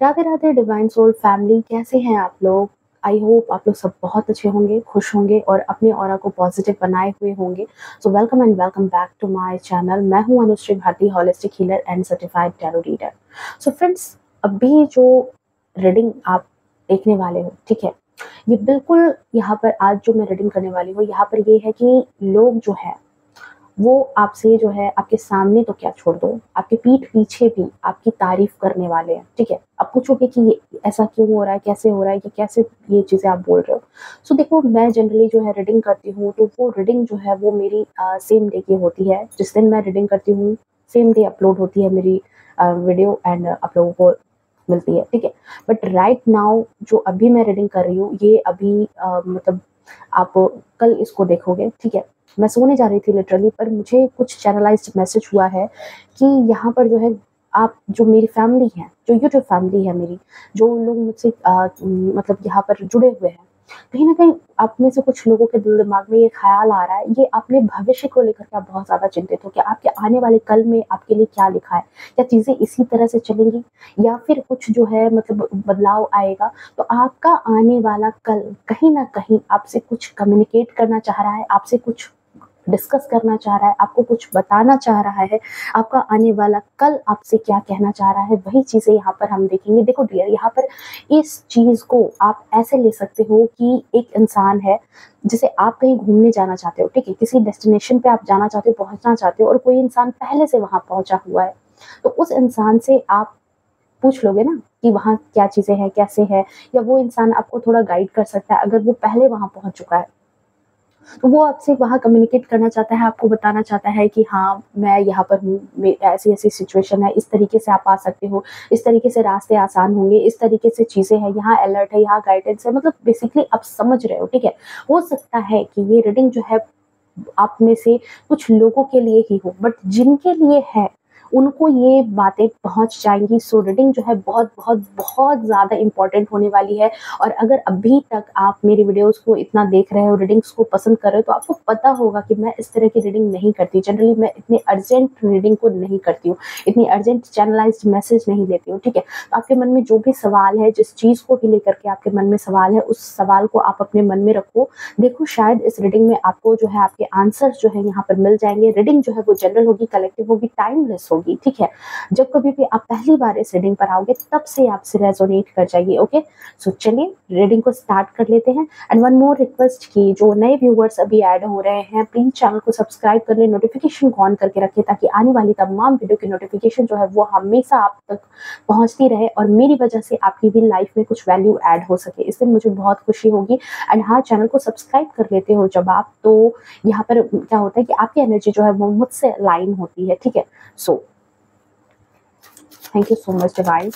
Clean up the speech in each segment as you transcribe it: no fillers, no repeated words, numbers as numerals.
Radhe Radhe divine soul family, कैसे हैं आप लोग? आई होप आप लोग सब बहुत अच्छे होंगे, खुश होंगे और अपने ऑरा को पॉजिटिव बनाए हुए होंगे। So welcome and welcome back to my channel. मैं हूं Anushree Bharti, holistic healer and certified tarot reader. So friends, अभी जो रीडिंग आप देखने वाले हो, ठीक है, ये बिल्कुल यहाँ पर आज जो मैं रीडिंग करने वाली हूँ, यहाँ पर ये है कि लोग जो है वो आपसे जो है आपके सामने तो क्या छोड़ दो, आपके पीठ पीछे भी आपकी तारीफ करने वाले हैं, ठीक है। अब पूछोगे कि ये ऐसा क्यों हो रहा है, कैसे हो रहा है, ये कैसे ये चीजें आप बोल रहे हो। सो देखो, मैं जनरली जो है रीडिंग करती हूँ, तो वो रीडिंग जो है वो मेरी सेम डे की होती है। जिस दिन मैं रीडिंग करती हूँ सेम डे अपलोड होती है मेरी वीडियो एंड आप लोगों को मिलती है, ठीक है। बट राइट नाउ जो अभी मैं रीडिंग कर रही हूँ, ये अभी मतलब आप कल इसको देखोगे, ठीक है। मैं सोने जा रही थी लिटरली, पर मुझे कुछ चैनलाइज्ड मैसेज हुआ है कि यहाँ पर जो है आप जो मेरी फैमिली है, जो यूट्यूब फैमिली है मेरी, जो लोग मुझसे मतलब यहाँ पर जुड़े हुए हैं, कहीं ना कहीं आप में से कुछ लोगों के दिल दिमाग में ये ख्याल आ रहा है, ये अपने भविष्य को लेकर के आप बहुत ज्यादा चिंतित हो कि आपके आने वाले कल में आपके लिए क्या लिखा है, क्या चीजें इसी तरह से चलेंगी या फिर कुछ जो है मतलब बदलाव आएगा। तो आपका आने वाला कल कहीं ना कहीं आपसे कुछ कम्युनिकेट करना चाह रहा है, आपसे कुछ डिस्कस करना चाह रहा है, आपको कुछ बताना चाह रहा है। आपका आने वाला कल आपसे क्या कहना चाह रहा है, वही चीजें यहाँ पर हम देखेंगे। देखो डियर, यहाँ पर इस चीज को आप ऐसे ले सकते हो कि एक इंसान है जिसे आप कहीं घूमने जाना चाहते हो, ठीक है, किसी डेस्टिनेशन पे आप जाना चाहते हो, पहुंचना चाहते हो, और कोई इंसान पहले से वहां पहुंचा हुआ है। तो उस इंसान से आप पूछ लोगे ना कि वहाँ क्या चीजें हैं, कैसे है, या वो इंसान आपको थोड़ा गाइड कर सकता है अगर वो पहले वहां पहुंच चुका है। तो वो आपसे वहाँ कम्युनिकेट करना चाहता है, आपको बताना चाहता है कि हाँ मैं यहाँ पर हूँ, ऐसी ऐसी सिचुएशन है, इस तरीके से आप आ सकते हो, इस तरीके से रास्ते आसान होंगे, इस तरीके से चीजें हैं, यहाँ अलर्ट है, यहाँ गाइडेंस है, मतलब बेसिकली आप समझ रहे हो, ठीक है। हो सकता है कि ये रीडिंग जो है आप में से कुछ लोगों के लिए ही हो, बट जिनके लिए है उनको ये बातें पहुंच जाएंगी। सो रीडिंग जो है बहुत बहुत बहुत ज्यादा इंपॉर्टेंट होने वाली है। और अगर अभी तक आप मेरी वीडियोस को इतना देख रहे हो, रीडिंग्स को पसंद कर रहे हो, तो आपको पता होगा कि मैं इस तरह की रीडिंग नहीं करती। जनरली मैं इतनी अर्जेंट रीडिंग को नहीं करती हूँ, इतनी अर्जेंट चैनलाइज्ड मैसेज नहीं लेती हूँ, ठीक है। तो आपके मन में जो भी सवाल है, जिस चीज को भी लेकर के आपके मन में सवाल है, उस सवाल को आप अपने मन में रखो। देखो शायद इस रीडिंग में आपको जो है आपके आंसर्स जो है यहाँ पर मिल जाएंगे। रीडिंग जो है वो जनरल होगी, कलेक्टिव होगी, टाइमलेस होगी, ठीक है। जब कभी भी आप पहली बार इस रीडिंग पर आओगे तब से आपसे रेजोनेट कर जाएगी। ओके, सो चलिए रीडिंग को स्टार्ट कर लेते हैं। एंड वन मोर रिक्वेस्ट की जो नए व्यूवर्स अभी ऐड हो रहे हैं, प्लीज चैनल को सब्सक्राइब कर ले, नोटिफिकेशन को ऑन करके रखें, ताकि आने वाली तमाम वीडियो की नोटिफिकेशन जो है वो हमेशा आप तक पहुंचती रहे और मेरी वजह से आपकी भी लाइफ में कुछ वैल्यू ऐड हो सके। इससे मुझे बहुत खुशी होगी। एंड हाँ, चैनल को सब्सक्राइब कर लेते हो जब आप, तो यहाँ पर क्या होता है कि आपकी एनर्जी जो है वो मुझसे अलाइन होती है, ठीक है। So thank you so much divine.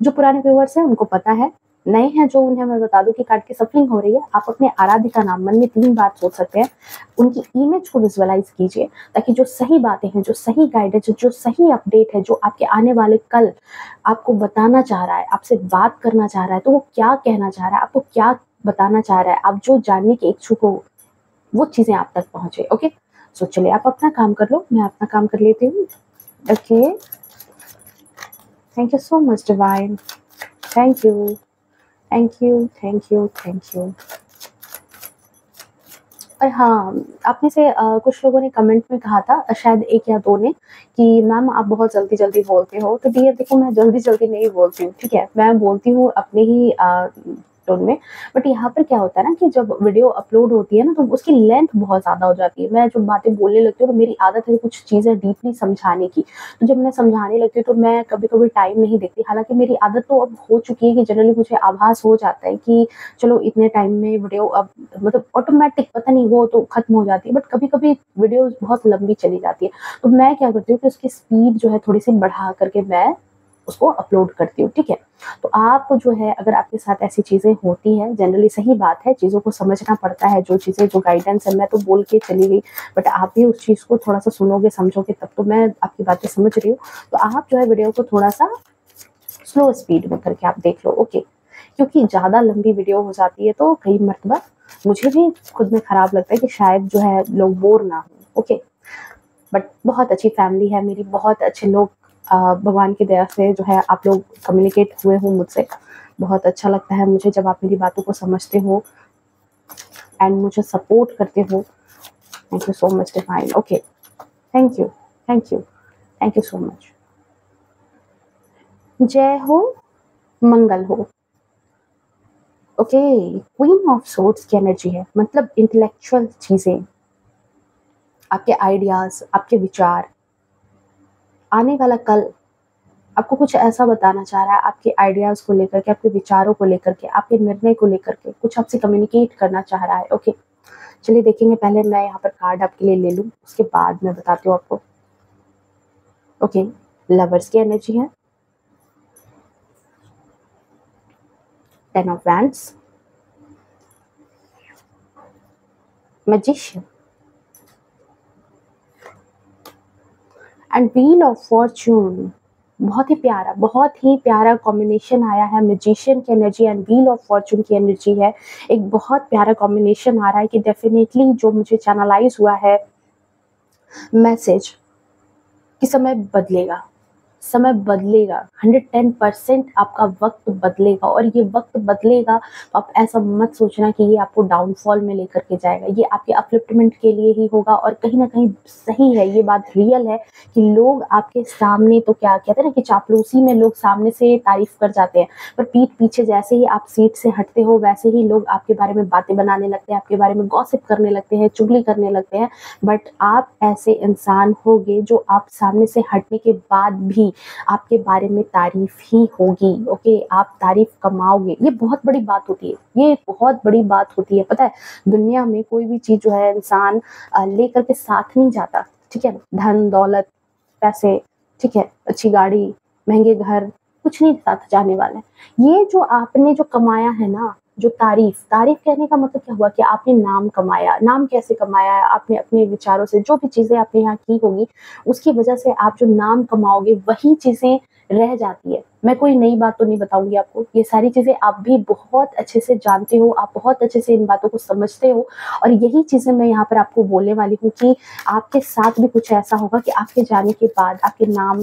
जो पुराने व्यूअर्स हैं उनको पता है, नए हैं जो उन्हें मैं बता दूं कि कार्ड की सफलिंग हो रही है। आप अपने आराध्य का नाम मन में 3 बार सोच सकते हैं, उनकी इमेज को विजुअलाइज कीजिए, ताकि जो सही बातें हैं, जो सही गाइडेंस, जो सही अपडेट है, जो आपके आने वाले कल आपको बताना चाह रहा है, आपसे बात करना चाह रहा है, तो वो क्या कहना चाह रहा है, आपको क्या बताना चाह रहा है, आप जो जानने के इच्छुक हो, वो चीजें आप तक पहुंचे। ओके, सो चलिए आप अपना काम कर लो, मैं अपना काम कर लेती हूँ। Okay, thank you so much divine, thank you, thank you, thank you, thank you. और हाँ, आप में से कुछ लोगों ने कमेंट में कहा था, शायद 1 या 2 ने, कि मैम आप बहुत जल्दी-जल्दी बोलते हो। तो डियर देखो, मैं जल्दी-जल्दी नहीं बोलती हूँ, ठीक है? मैं बोलती हूँ अपने ही टोन में। बट यहाँ पर क्या होता है ना कि जब वीडियो अपलोड होती है ना, तो उसकी लेंथ बहुत ज़्यादा हो जाती है। मैं जो बातें बोलने लगती हूँ, तो मेरी आदत है कुछ चीज़ें डीपली समझाने की। तो जब मैं समझाने लगती हूँ, तो मैं कभी-कभी टाइम नहीं देखती। हालाँकि मेरी आदत तो अब हो चुकी है कि जनरली मुझे आभास हो जाता है कि चलो इतने टाइम में वीडियो अब मतलब ऑटोमेटिक पता नहीं वो तो खत्म हो जाती है। बट कभी-कभी वीडियोज़ बहुत लंबी चली जाती है। तो मैं क्या करती हूँ कि उसकी स्पीड जो है थोड़ी-सी बढ़ा करके मैं उसको अपलोड करती हूँ, ठीक है? तो आप जो है, अगर आपके साथ ऐसी चीज़ें होती हैं, जनरली सही बात है, चीज़ों को समझना पड़ता है, जो चीज़ें जो गाइडेंस है, मैं तो बोल के चली गई, बट आप भी उस चीज़ को थोड़ा-सा सुनोगे, समझोगे, तब तो मैं आपकी बातें समझ रही हूँ। तो आप जो है वीडियो को थोड़ा-सा स्लो स्पीड में करके आप देख लो, ओके? क्योंकि ज़्यादा लंबी वीडियो हो जाती है तो कई मर्तबा मुझे भी खुद में खराब लगता है कि शायद जो है लोग बोर ना हों, ओके? बट बहुत अच्छी फैमिली है मेरी, बहुत अच्छे लोग भगवान की दया से जो है आप लोग कम्युनिकेट हुए हो मुझसे। बहुत अच्छा लगता है मुझे जब आप मेरी बातों को समझते हो एंड मुझे सपोर्ट करते हो। Thank you so much divine. Okay, thank you, thank you, thank you so much. जय हो, मंगल हो। ओके, क्वीन ऑफ सोर्ड्स की एनर्जी है, मतलब इंटेलेक्चुअल चीजें, आपके आइडियाज, आपके विचार, आने वाला कल आपको कुछ ऐसा बताना चाह रहा है, आपके आइडियाज को लेकर के, आपके विचारों को लेकर के, आपके निर्णय को लेकर के कुछ आपसे कम्युनिकेट करना चाह रहा है। ओके, चलिए देखेंगे। पहले मैं यहाँ पर कार्ड आपके लिए ले लूँ, उसके बाद मैं बताती हूँ आपको। ओके, लवर्स की एनर्जी है, 10 of wands, magician and wheel of Fortune. बहुत ही प्यारा कॉम्बिनेशन आया है। मैजिशियन की energy and wheel of Fortune की एनर्जी है। एक बहुत प्यारा कॉम्बिनेशन आ रहा है कि डेफिनेटली जो मुझे चैनलाइज हुआ है मैसेज कि समय बदलेगा, समय बदलेगा, 110% आपका वक्त बदलेगा। और ये वक्त बदलेगा तो आप ऐसा मत सोचना कि ये आपको डाउनफॉल में लेकर के जाएगा, ये आपके अपलिफ्टमेंट के लिए ही होगा। और कहीं ना कहीं सही है, ये बात रियल है कि लोग आपके सामने, तो क्या कहते हैं ना कि चापलूसी में लोग सामने से तारीफ कर जाते हैं, पर पीठ पीछे जैसे ही आप सीट से हटते हो वैसे ही लोग आपके बारे में बातें बनाने लगते हैं, आपके बारे में गॉसिप करने लगते हैं, चुगली करने लगते हैं। बट आप ऐसे इंसान होगे जो आप सामने से हटने के बाद भी आपके बारे में तारीफ ही होगी। ओके, आप तारीफ कमाओगे। ये बहुत बड़ी बात होती है, ये बहुत बड़ी बात होती है। पता है, दुनिया में कोई भी चीज जो है इंसान लेकर के साथ नहीं जाता, ठीक है। धन दौलत, पैसे, ठीक है, अच्छी गाड़ी, महंगे घर, कुछ नहीं साथ जाने वाला है। ये जो आपने जो कमाया है ना, जो तारीफ तारीफ कहने का मतलब क्या हुआ कि आपने नाम कमाया। नाम कैसे कमाया है? आपने अपने विचारों से, जो भी चीजें आपने यहाँ की होगी उसकी वजह से आप जो नाम कमाओगे वही चीजें रह जाती है। मैं कोई नई बात तो नहीं बताऊंगी आपको, ये सारी चीजें आप भी बहुत अच्छे से जानते हो, आप बहुत अच्छे से इन बातों को समझते हो। और यही चीजें मैं यहाँ पर आपको बोलने वाली हूँ कि आपके साथ भी कुछ ऐसा होगा कि आपके जाने के बाद आपके नाम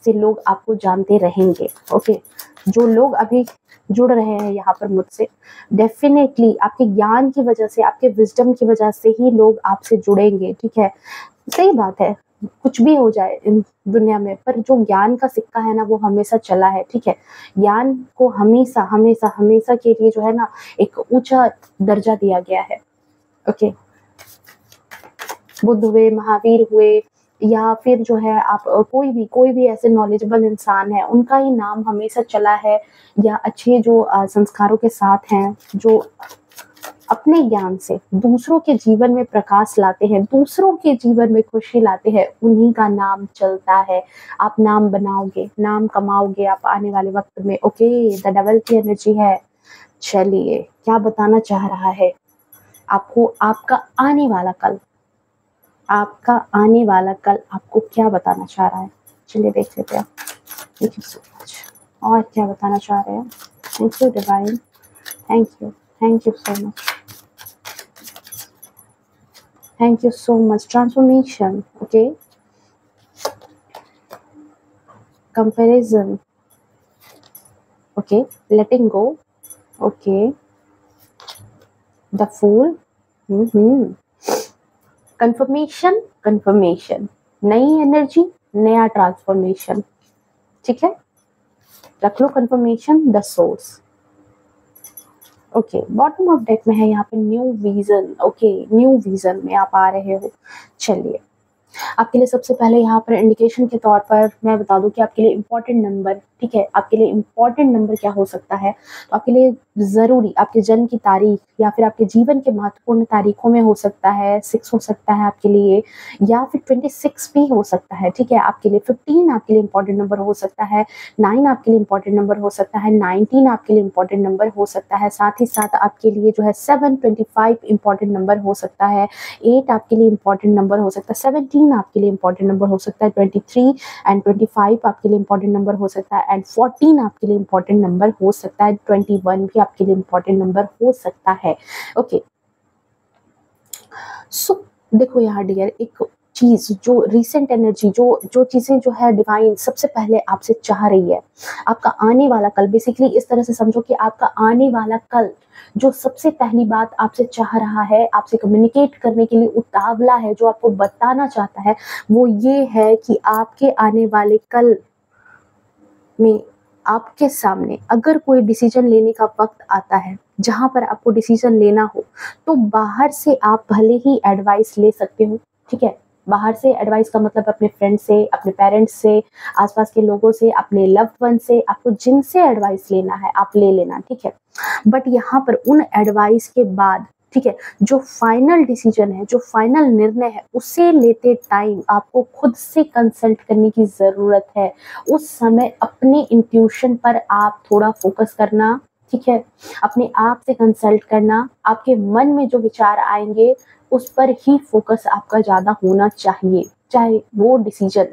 से लोग आपको जानते रहेंगे। ओके, जो लोग अभी जुड़ रहे हैं यहाँ पर मुझसे, डेफिनेटली आपके ज्ञान की वजह से, आपके विजडम की वजह से ही लोग आपसे जुड़ेंगे, ठीक है। सही बात है, कुछ भी हो जाए इन दुनिया में, पर जो ज्ञान का सिक्का है ना वो हमेशा चला है, ठीक है। ज्ञान को हमेशा हमेशा हमेशा के लिए जो है ना एक ऊंचा दर्जा दिया गया है। ओके, बुद्ध हुए, महावीर हुए, या फिर जो है आप कोई भी ऐसे नॉलेजेबल इंसान है, उनका ही नाम हमेशा चला है। या अच्छे जो संस्कारों के साथ हैं, जो अपने ज्ञान से दूसरों के जीवन में प्रकाश लाते हैं, दूसरों के जीवन में खुशी लाते हैं, उन्हीं का नाम चलता है। आप नाम बनाओगे, नाम कमाओगे आप आने वाले वक्त में। ओके, द डेविल की एनर्जी है। चलिए, क्या बताना चाह रहा है आपको आपका आने वाला कल? आपका आने वाला कल आपको क्या बताना चाह रहा है? चलिए देख लेते हैं। Thank you so much. और क्या बताना चाह रहे हैं? Thank you Divine, thank you so much, thank you so much. Transformation, okay, comparison, okay, letting go, okay, the fool, confirmation, confirmation, नई एनर्जी, नया ट्रांसफॉर्मेशन, ठीक है। रख लो confirmation, the source. Okay, bottom of deck में है यहाँ पे new vision. Okay, new vision में आप आ रहे हो। चलिए, आपके लिए सबसे पहले यहाँ पर इंडिकेशन के तौर पर मैं बता दूं कि आपके लिए इम्पोर्टेंट नंबर, ठीक है, आपके लिए इम्पोर्टेंट नंबर क्या हो सकता है। तो आपके लिए ज़रूरी आपके जन्म की तारीख या फिर आपके जीवन के महत्वपूर्ण तारीखों में हो सकता है 6 हो सकता है आपके लिए, या फिर 26 भी हो सकता है, ठीक है। आपके लिए 15 आपके लिए इम्पोर्टेंट नंबर हो सकता है, 9 आपके लिए इम्पोर्टेंट नंबर हो सकता है, 19 आपके लिए इम्पोर्टेंट नंबर हो सकता है। साथ ही साथ आपके लिए जो है 7, 25 इम्पोर्टेंट नंबर हो सकता है, 8 आपके लिए इम्पोर्टेंट नंबर हो सकता है, 17 आपके लिए इम्पोर्टेंट नंबर हो सकता है, 23 एंड 25 आपके लिए इम्पोर्टेंट नंबर हो सकता है, एंड 14 आपके लिए इम्पोर्टेंट नंबर हो सकता है, 21 भी आपके लिए इम्पोर्टेंट नंबर हो सकता है। ओके, सो देखो यहाँ डियर, एक चीज़, जो रीसेंट एनर्जी, जो जो चीज़ें जो है डिवाइन सबसे पहले आपसे चाह रही है, आपका आने वाला कल, बेसिकली इस तरह से समझो कि आपका आने वाला कल जो सबसे पहली बात आपसे चाह रहा है, आपसे कम्युनिकेट करने के लिए उतावला है, जो आपको बताना चाहता है, वो ये है कि आपके आने वाले कल में आपके सामने अगर कोई डिसीजन लेने का वक़्त आता है, जहाँ पर आपको डिसीजन लेना हो, तो बाहर से आप भले ही एडवाइस ले सकते हो, ठीक है? बाहर से एडवाइस का मतलब अपने फ्रेंड से, अपने पेरेंट्स से, आस-पास के लोगों से, अपने लव्ड वन से, आपको जिनसे एडवाइस लेना है, आप ले लेना, ठीक है? बट यहाँ पर उन एडवाइस के बाद, ठीक है, जो फाइनल डिसीजन है, जो फाइनल निर्णय है, उसे लेते टाइम आपको खुद से कंसल्ट करने की ज़रूरत है। उस समय अपने इंट्यूशन पर आप थोड़ा फोकस करना, ठीक है? अपने आप से कंसल्ट करना, आपके मन में जो विचार आएँगे, उस पर ही फोकस आपका ज़्यादा होना चाहिए। चाहे वो डिसीजन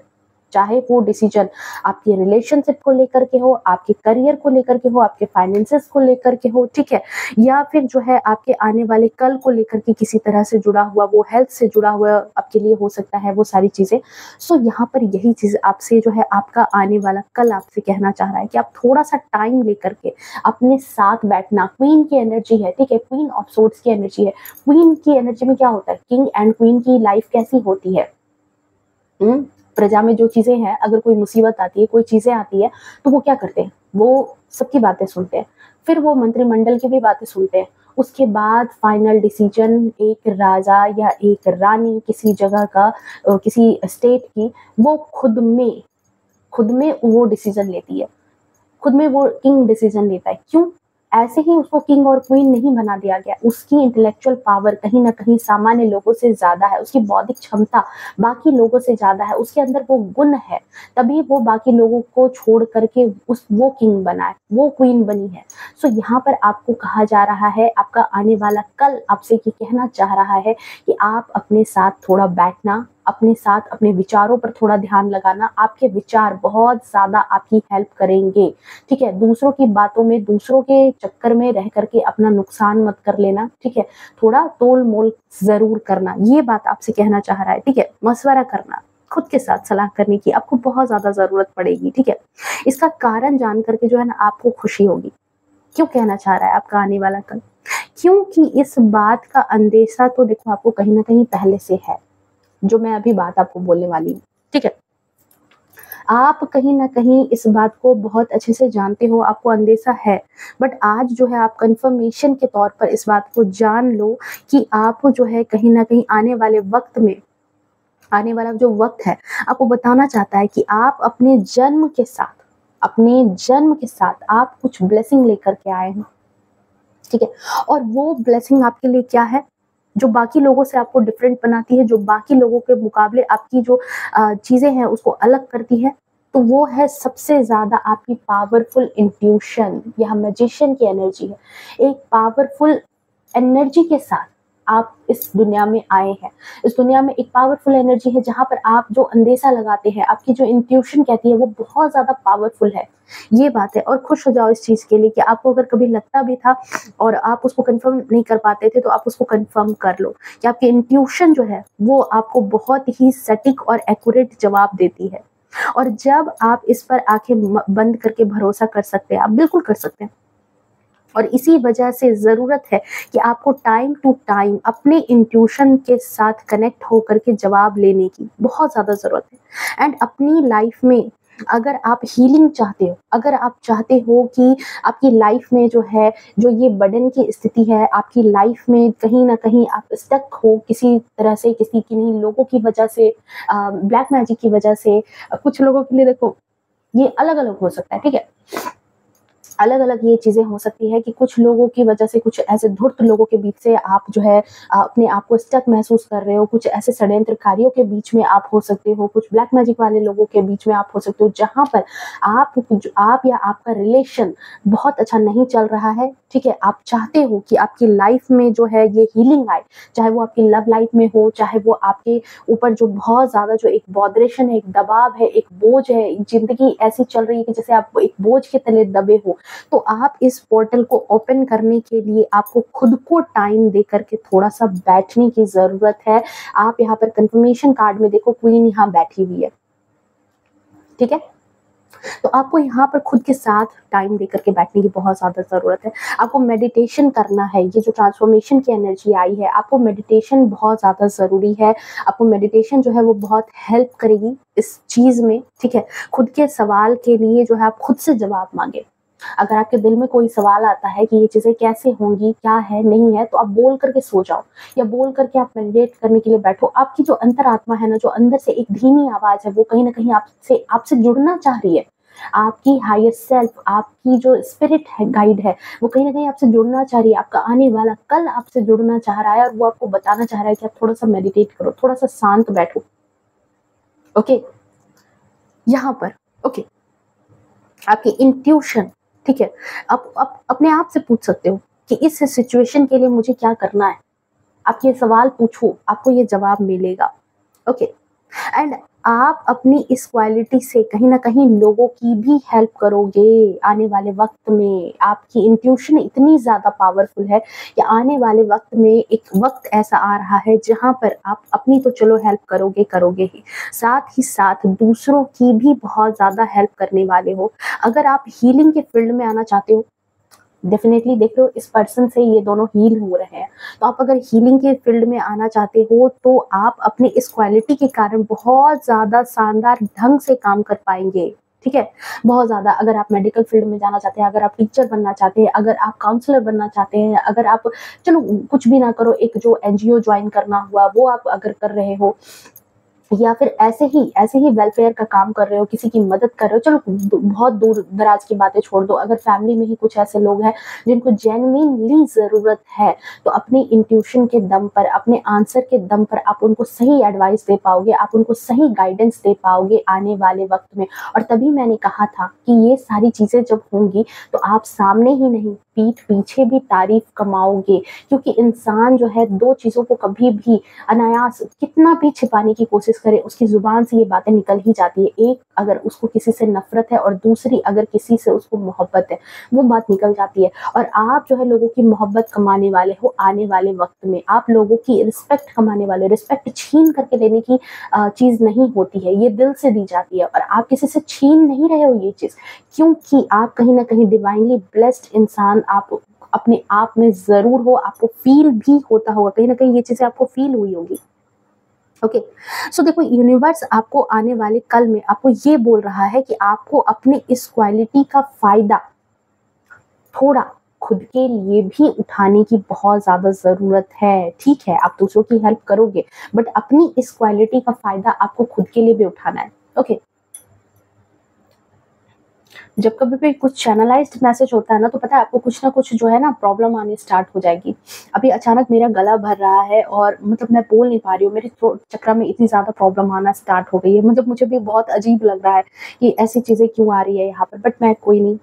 आपके रिलेशनशिप को लेकर के हो, आपके करियर को लेकर के हो, आपके फाइनेंसेस को लेकर के हो, ठीक है? या फिर जो है आपके आने वाले कल को लेकर के किसी तरह से जुड़ा हुआ, वो हेल्थ से जुड़ा हुआ आपके लिए हो सकता है, वो सारी चीज़ें। सो यहाँ पर यही चीज़ आपसे जो है आपका आने वाला कल आपसे कहना चाह रहा है कि आप थोड़ा-सा टाइम लेकर के अपने साथ बैठना। क्वीन की एनर्जी है, ठीक है? क्वीन ऑफ सोर्ड्स की एनर्जी है। क्वीन की एनर्जी में क्या होता है? किंग एंड क्वीन की लाइफ कैसी होती है? प्रजा में जो चीज़ें हैं, अगर कोई मुसीबत आती है, कोई चीज़ें आती है, तो वो क्या करते हैं? वो सबकी बातें सुनते हैं। फिर वो मंत्रिमंडल की भी बातें सुनते हैं। उसके बाद फाइनल डिसीजन एक राजा या एक रानी किसी जगह का किसी स्टेट की, वो खुद में वो डिसीजन लेती है। खुद में वो किंग डिसीजन लेता है। क्यों? ऐसे ही उसको किंग और क्वीन नहीं बना दिया गया। उसकी इंटेलेक्चुअल पावर कहीं न कहीं सामान्य लोगों से ज़्यादा है, उसकी बौद्धिक क्षमता बाकी लोगों से ज़्यादा है, उसके अंदर वो गुण है, तभी वो बाकी लोगों को छोड़ कर के वो किंग बना है, वो क्वीन बनी है। सो यहाँ पर आपको कहा जा रहा है, आपका आने वाला कल आपसे ये कहना चाह रहा है कि आप अपने साथ थोड़ा बैठना, अपने साथ अपने विचारों पर थोड़ा ध्यान लगाना, आपके विचार बहुत ज़्यादा आपकी हेल्प करेंगे, ठीक है? दूसरों की बातों में, दूसरों के चक्कर में रह करके अपना नुकसान मत कर लेना, ठीक है? थोड़ा तोल-मोल ज़रूर करना, ये बात आपसे कहना चाह रहा है, ठीक है? मशवरा करना, खुद के साथ सलाह करने की आपको बहुत ज़्यादा ज़रूरत पड़ेगी, ठीक है? इसका कारण जान करके जो है ना आपको खुशी होगी। क्यों कहना चाह रहा है आपका आने वाला कल? क्योंकि इस बात का अंदेशा तो देखो आपको कहीं न कहीं पहले से है। जो मैं अभी बात आपको बोलने वाली हूँ, ठीक है? आप कहीं न कहीं इस बात को बहुत अच्छे से जानते हो, आपको अंदेशा है, बट आज जो है आप कन्फर्मेशन के तौर पर इस बात को जान लो कि आप जो है कहीं न कहीं आने वाले वक़्त में, आने वाला जो वक़्त है, आपको बताना चाहता है कि आप अपने जन्म के साथ आप कुछ ब्लेसिंग लेकर के आए हैं, ठीक है? और वो ब्लेसिंग आपके लिए क्या है? जो बाकी लोगों से आपको डिफरेंट बनाती है, जो बाकी लोगों के मुकाबले आपकी जो चीज़ें हैं उसको अलग करती है, तो वो है सबसे ज़्यादा आपकी पावरफुल इंट्यूशन। यह मैजिशियन की एनर्जी है। एक पावरफुल एनर्जी के साथ आप इस दुनिया में आए हैं। इस दुनिया में एक पावरफुल एनर्जी है जहाँ पर आप जो अंदेशा लगाते हैं, आपकी जो इंट्यूशन कहती है वो बहुत ज़्यादा पावरफुल है। ये बात है और खुश हो जाओ इस चीज़ के लिए कि आपको अगर कभी लगता भी था और आप उसको कन्फर्म नहीं कर पाते थे, तो आप उसको कन्फर्म कर लो कि आपकी इंट्यूशन जो है वो आपको बहुत ही सटीक और एक्यूरेट जवाब देती है। और जब आप इस पर आँखें बंद करके भरोसा कर सकते हैं, आप बिल्कुल कर सकते हैं। और इसी वजह से ज़रूरत है कि आपको टाइम टू टाइम अपने इंट्यूशन के साथ कनेक्ट होकर के जवाब लेने की बहुत ज़्यादा ज़रूरत है। एंड अपनी लाइफ में अगर आप हीलिंग चाहते हो, अगर आप चाहते हो कि आपकी लाइफ में जो है, जो ये बर्डन की स्थिति है, आपकी लाइफ में कहीं न कहीं आप स्टक हो किसी तरह से, किसी किन्हीं लोगों की वजह से, ब्लैक मैजिक की वजह से, कुछ लोगों के लिए देखो, ये अलग-अलग हो सकता है, ठीक है? अलग-अलग ये चीज़ें हो सकती है कि कुछ लोगों की वजह से, कुछ ऐसे धूर्त लोगों के बीच से आप जो है अपने आप को स्टक महसूस कर रहे हो, कुछ ऐसे षड्यंत्रकारियों के बीच में आप हो सकते हो, कुछ ब्लैक मैजिक वाले लोगों के बीच में आप हो सकते हो, जहाँ पर आप या आपका रिलेशन बहुत अच्छा नहीं चल रहा है, ठीक है? आप चाहते हो कि आपकी लाइफ में जो है ये हीलिंग आए, चाहे वो आपकी लव लाइफ में हो, चाहे वो आपके ऊपर जो बहुत ज़्यादा जो एक बॉदरेशन है, एक दबाव है, एक बोझ है, ज़िंदगी ऐसी चल रही है कि जैसे आप एक बोझ के तले दबे हो, तो आप इस पोर्टल को ओपन करने के लिए आपको खुद को टाइम दे करके थोड़ा-सा बैठने की ज़रूरत है। आप यहाँ पर कन्फर्मेशन कार्ड में देखो क्वीन यहाँ बैठी हुई है, ठीक है? तो आपको यहाँ पर खुद के साथ टाइम देकर के बैठने की बहुत ज़्यादा ज़रूरत है। आपको मेडिटेशन करना है, ये जो ट्रांसफॉर्मेशन की एनर्जी आई है, आपको मेडिटेशन बहुत ज़्यादा ज़रूरी है। आपको मेडिटेशन जो है वो बहुत हेल्प करेगी इस चीज़ में, ठीक है? खुद के सवाल के लिए जो है आप खुद से जवाब माँगे। अगर आपके दिल में कोई सवाल आता है कि ये चीज़ें कैसे होंगी, क्या है, नहीं है, तो आप बोल करके सो जाओ या बोल करके आप मेडिटेट करने के लिए बैठो। आपकी जो अंतरात्मा है ना, जो अंदर से एक धीमी आवाज़ है, वो कहीं न कहीं आपसे आपसे जुड़ना चाह रही है। आपकी हायर सेल्फ, आपकी जो स्पिरिट है, गाइड है, वो कहीं न कहीं आपसे जुड़ना चाह रही है। आपका आने वाला कल आपसे जुड़ना चाह रहा है और वो आपको बताना चाह रहा है कि आप थोड़ा-सा मेडिटेट करो, थोड़ा-सा शांत बैठो। ओके? यहाँ पर ओके, आपकी इंट्यूशन, ठीक है? आप अपने आप से पूछ सकते हो कि इस सिचुएशन के लिए मुझे क्या करना है? आप ये सवाल पूछो, आपको ये जवाब मिलेगा। ओके? एंड आप अपनी इस क्वालिटी से कहीं न कहीं लोगों की भी हेल्प करोगे आने वाले वक़्त में। आपकी इंट्यूशन इतनी ज़्यादा पावरफुल है कि आने वाले वक़्त में एक वक़्त ऐसा आ रहा है जहाँ पर आप अपनी तो चलो हेल्प करोगे, करोगे ही, साथ ही साथ दूसरों की भी बहुत ज़्यादा हेल्प करने वाले हो। अगर आप हीलिंग के फील्ड में आना चाहते हो, डेफिनेटली देख लो इस पर्सन से ये दोनों हील हो रहे हैं। तो आप अगर हीलिंग के फील्ड में आना चाहते हो तो आप अपनी इस क्वालिटी के कारण बहुत ज़्यादा शानदार ढंग से काम कर पाएँगे, ठीक है? बहुत ज़्यादा। अगर आप मेडिकल फील्ड में जाना चाहते हैं, अगर आप टीचर बनना चाहते हैं, अगर आप काउंसलर बनना चाहते हैं, अगर आप चलो कुछ भी ना करो, एक जो एनजीओ जॉइन करना हुआ वो आप अगर कर रहे हो, या फिर ऐसे ही वेलफेयर का काम कर रहे हो, किसी की मदद कर रहे हो, चलो बहुत दूर-दराज की बातें छोड़ दो, अगर फैमिली में ही कुछ ऐसे लोग हैं जिनको जेन्युइनली ज़रूरत है, तो अपनी इंट्यूशन के दम पर, अपने आंसर के दम पर आप उनको सही एडवाइस दे पाओगे, आप उनको सही गाइडेंस दे पाओगे आने वाले वक़्त में। और तभी मैंने कहा था कि ये सारी चीज़ें जब होंगी, तो आप सामने ही नहीं, पीठ पीछे भी तारीफ़ कमाओगे, क्योंकि इंसान जो है 2 चीज़ों को कभी भी अनायास कितना भी छिपाने की कोशिश करे, उसकी ज़ुबान से ये बातें निकल ही जाती है। एक अगर उसको किसी से नफ़रत है और दूसरी अगर किसी से उसको मोहब्बत है, वो बात निकल जाती है। और आप जो है लोगों की मोहब्बत कमाने वाले हो आने वाले वक़्त में, आप लोगों की रिस्पेक्ट कमाने वाले हो। रिस्पेक्ट छीन करके लेने की चीज़ नहीं होती है, ये दिल से दी जाती है और आप किसी से छीन नहीं रहे हो ये चीज़, क्योंकि आप कहीं न कहीं डिवाइनली ब्लेस्ड इंसान आप अपने आप में ज़रूर हो, आपको फ़ील भी होता होगा, कहीं न कहीं ये चीज़ें आपको फ़ील हुई होगी। ओके, सो देखो यूनिवर्स आपको आने वाले कल में आपको ये बोल रहा है कि आपको अपने इस क्वालिटी का फ़ायदा थोड़ा खुद के लिए भी उठाने की बहुत ज़्यादा ज़रूरत है, ठीक है? आप दूसरों की हेल्प करोगे, बट अपनी इस क्वालिटी का फ़ायदा आपको खुद के लिए भी उठाना है। ओके? जब कभी भी कुछ चैनलाइज़्ड मैसेज होता है ना, तो पता है आपको कुछ ना कुछ जो है ना प्रॉब्लम आनी स्टार्ट हो जाएगी। अभी अचानक मेरा गला भर रहा है और मतलब मैं बोल नहीं पा रही हूँ, मेरे थ्रोट चक्र में इतनी ज़्यादा प्रॉब्लम आना स्टार्ट हो गई है। मतलब मुझे भी बहुत अजीब लग रहा है कि ऐसी चीज़ें क्यों आ रही है यहाँ पर, बट मैं कोई नहीं,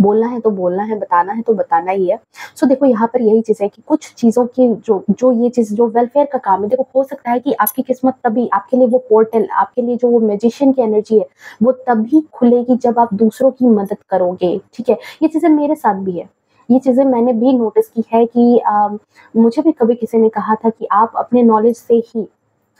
बोलना है तो बोलना है, बताना है तो बताना ही है। सो देखो यहाँ पर यही चीज़ है कि कुछ चीज़ों की जो जो ये चीज़ जो वेलफेयर का काम है, देखो हो सकता है कि आपकी किस्मत तभी आपके लिए वो पोर्टल, आपके लिए जो वो मैजिशियन की एनर्जी है, वो तभी खुलेगी जब आप दूसरों की मदद करोगे, ठीक है? ये चीज़ें मेरे साथ भी है। ये चीज़ें मैंने भी नोटिस की है कि मुझे भी कभी किसी ने कहा था कि आप अपने नॉलेज से ही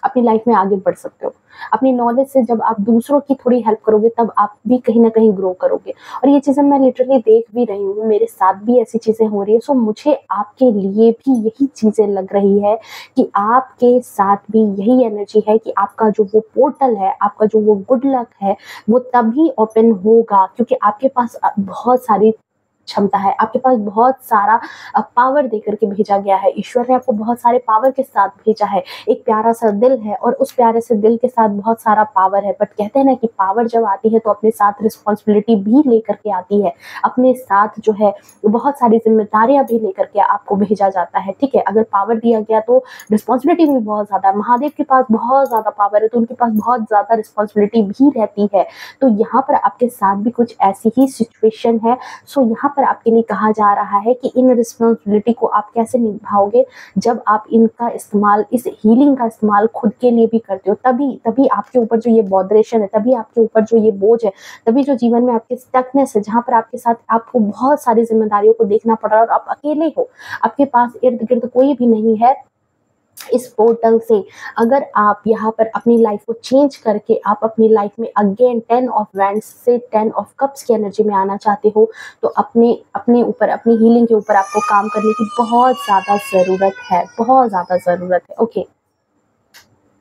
अपनी लाइफ में आगे बढ़ सकते हो। अपनी नॉलेज से जब आप दूसरों की थोड़ी हेल्प करोगे तब आप भी कहीं न कहीं ग्रो करोगे। और ये चीज़ें मैं लिटरली देख भी रही हूँ, मेरे साथ भी ऐसी चीज़ें हो रही है। सो मुझे आपके लिए भी यही चीज़ें लग रही है कि आपके साथ भी यही एनर्जी है कि आपका जो वो पोर्टल है, आपका जो वो गुड लक है, वो तभी ओपन होगा क्योंकि आपके पास बहुत सारी क्षमता है, आपके पास बहुत सारा पावर दे कर के भेजा गया है। ईश्वर ने आपको बहुत सारे पावर के साथ भेजा है। एक प्यारा-सा दिल है और उस प्यारे से दिल के साथ बहुत सारा पावर है। बट कहते हैं ना कि पावर जब आती है तो अपने साथ रिस्पॉन्सिबिलिटी भी लेकर के आती है। अपने साथ जो है बहुत सारी ज़िम्मेदारियाँ भी लेकर के आपको भेजा जाता है, ठीक है? अगर पावर दिया गया तो रिस्पॉन्सिबिलिटी भी बहुत ज़्यादा है। महादेव के पास बहुत ज़्यादा पावर है तो उनके पास बहुत ज़्यादा रिस्पॉन्सिबिलिटी भी रहती है। तो यहाँ पर आपके साथ भी कुछ ऐसी ही सिचुएशन है। सो यहाँ पर आपके लिए कहा जा रहा है कि इन रिस्पॉन्सिबिलिटी को आप कैसे निभाओगे जब आप इनका इस्तेमाल, इस हीलिंग का इस्तेमाल खुद के लिए भी करते हो। तभी आपके ऊपर जो ये बॉदरेशन है, तभी आपके ऊपर जो ये बोझ है, तभी जो जीवन में आपके स्टकनेस है, जहाँ पर आपके साथ आपको बहुत सारी जिम्मेदारियों को देखना पड़ रहा है और आप अकेले हो, आपके पास इर्द गिर्द कोई भी नहीं है, इस पोर्टल से अगर आप यहाँ पर अपनी लाइफ को चेंज करके आप अपनी लाइफ में अगेन 10 ऑफ वैंड्स से 10 ऑफ कप्स की एनर्जी में आना चाहते हो, तो अपने ऊपर, अपनी हीलिंग के ऊपर आपको काम करने की बहुत ज़्यादा ज़रूरत है, बहुत ज़्यादा ज़रूरत है। ओके,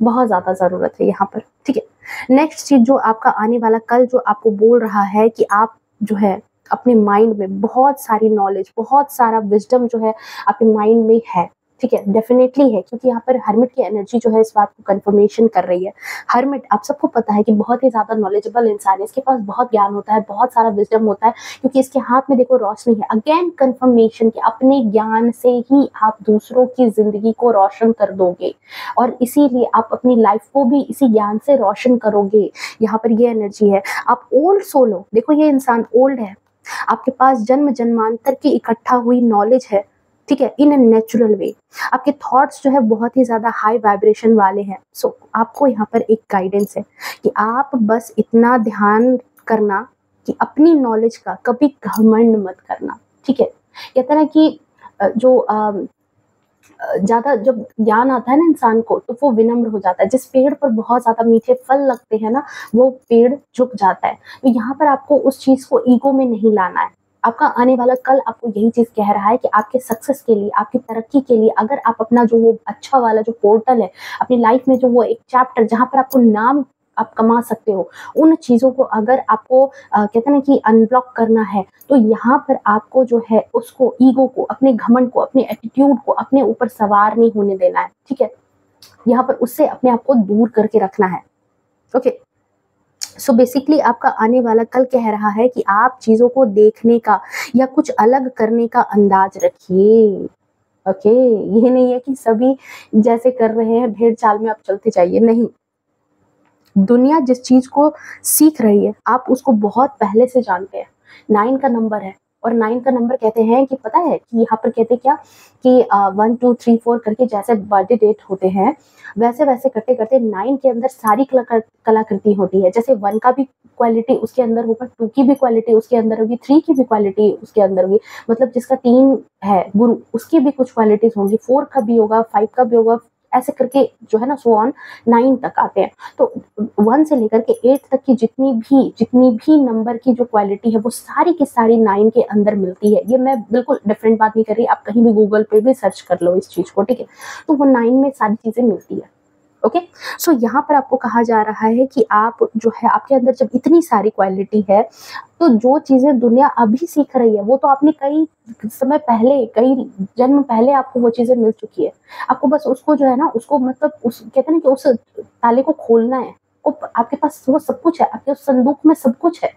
बहुत ज़्यादा ज़रूरत है यहाँ पर, ठीक है। नेक्स्ट चीज़ जो आपका आने वाला कल जो आपको बोल रहा है कि आप जो है अपने माइंड में बहुत सारी नॉलेज, बहुत सारा विजडम जो है आपके माइंड में है, ठीक है, डेफिनेटली है, क्योंकि यहाँ पर हर्मिट की एनर्जी जो है इस बात को कंफर्मेशन कर रही है। हर्मिट, आप सबको पता है कि बहुत ही ज़्यादा नॉलेजेबल इंसान है, इसके पास बहुत ज्ञान होता है, बहुत सारा विजडम होता है, क्योंकि इसके हाथ में देखो रोशनी है। अगेन कंफर्मेशन कि अपने ज्ञान से ही आप दूसरों की जिंदगी को रोशन कर दोगे और इसीलिए आप अपनी लाइफ को भी इसी ज्ञान से रोशन करोगे। यहाँ पर ये एनर्जी है। आप ओल्ड सोल हो, देखो ये इंसान ओल्ड है, आपके पास जन्म जन्मांतर की इकट्ठा हुई नॉलेज है, ठीक है, इन अ नेचुरल वे। आपके थॉट्स जो है बहुत ही ज्यादा हाई वाइब्रेशन वाले हैं। सो आपको यहाँ पर एक गाइडेंस है कि आप बस इतना ध्यान करना कि अपनी नॉलेज का कभी घमंड मत करना, ठीक है। कहते हैं ना कि ज्यादा जब ज्ञान आता है ना इंसान को, तो वो विनम्र हो जाता है। जिस पेड़ पर बहुत ज्यादा मीठे फल लगते हैं ना, वो पेड़ झुक जाता है। तो यहाँ पर आपको उस चीज को ईगो में नहीं लाना है। आपका आने वाला कल आपको यही चीज कह रहा है कि आपके सक्सेस के लिए, आपकी तरक्की के लिए, अगर आप अपना जो वो अच्छा वाला जो पोर्टल है अपनी लाइफ में, जो वो एक चैप्टर जहाँ पर आपको नाम आप कमा सकते हो, उन चीजों को अगर आपको कहते हैं ना कि अनब्लॉक करना है, तो यहाँ पर आपको जो है उसको, ईगो को, अपने घमंड को, अपने एटीट्यूड को अपने ऊपर सवार नहीं होने देना है, ठीक है। यहाँ पर उससे अपने आप को दूर करके रखना है। ओके, सो बेसिकली आपका आने वाला कल कह रहा है कि आप चीजों को देखने का या कुछ अलग करने का अंदाज रखिए। ओके, ये नहीं है कि सभी जैसे कर रहे हैं भेड़ चाल में आप चलते जाइए, नहीं। दुनिया जिस चीज को सीख रही है आप उसको बहुत पहले से जानते हैं। 9 का नंबर है और 9 का नंबर कहते हैं कि पता है कि यहाँ पर कहते क्या कि 1 2 3 4 करके जैसे बर्थडे डेट होते हैं, वैसे वैसे करते करते 9 के अंदर सारी कलाकृति होती है। जैसे 1 का भी क्वालिटी उसके अंदर होगा, 2 की भी क्वालिटी उसके अंदर होगी, 3 की भी क्वालिटी उसके अंदर होगी, मतलब जिसका 3 है गुरु उसकी भी कुछ क्वालिटीज होंगी, 4 का भी होगा, 5 का भी होगा, ऐसे करके जो है ना सो ऑन 9 तक आते हैं। तो 1 से लेकर के 8 तक की जितनी भी नंबर की जो क्वालिटी है वो सारी की सारी 9 के अंदर मिलती है। ये मैं बिल्कुल डिफरेंट बात नहीं कर रही, आप कहीं भी गूगल पे भी सर्च कर लो इस चीज को, ठीक है। तो वो 9 में सारी चीजें मिलती है। ओके, सो यहाँ पर आपको कहा जा रहा है कि आप जो है, आपके अंदर जब इतनी सारी क्वालिटी है, तो जो चीजें दुनिया अभी सीख रही है वो तो आपने कई समय पहले, कई जन्म पहले आपको वो चीजें मिल चुकी है। आपको बस उसको जो है ना, उसको मतलब उस कहते हैं ना कि उस ताले को खोलना है। आपके पास वो सब कुछ है, आपके उस संदूक में सब कुछ है,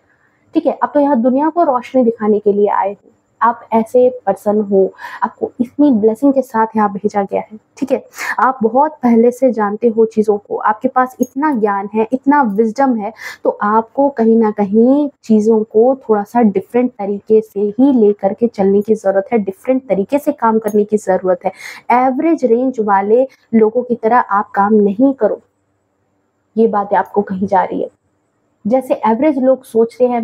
ठीक है। आप तो यहाँ दुनिया को रोशनी दिखाने के लिए आए हो। आप ऐसे पर्सन हो, आपको इतनी ब्लेसिंग के साथ यहाँ भेजा गया है, ठीक है। आप बहुत पहले से जानते हो चीजों को, आपके पास इतना ज्ञान है, इतना विजडम है, तो आपको कहीं ना कहीं चीजों को थोड़ा सा डिफरेंट तरीके से ही लेकर के चलने की जरूरत है, डिफरेंट तरीके से काम करने की जरूरत है। एवरेज रेंज वाले लोगों की तरह आप काम नहीं करो, ये बातें आपको कही जा रही है। जैसे एवरेज लोग सोचते हैं,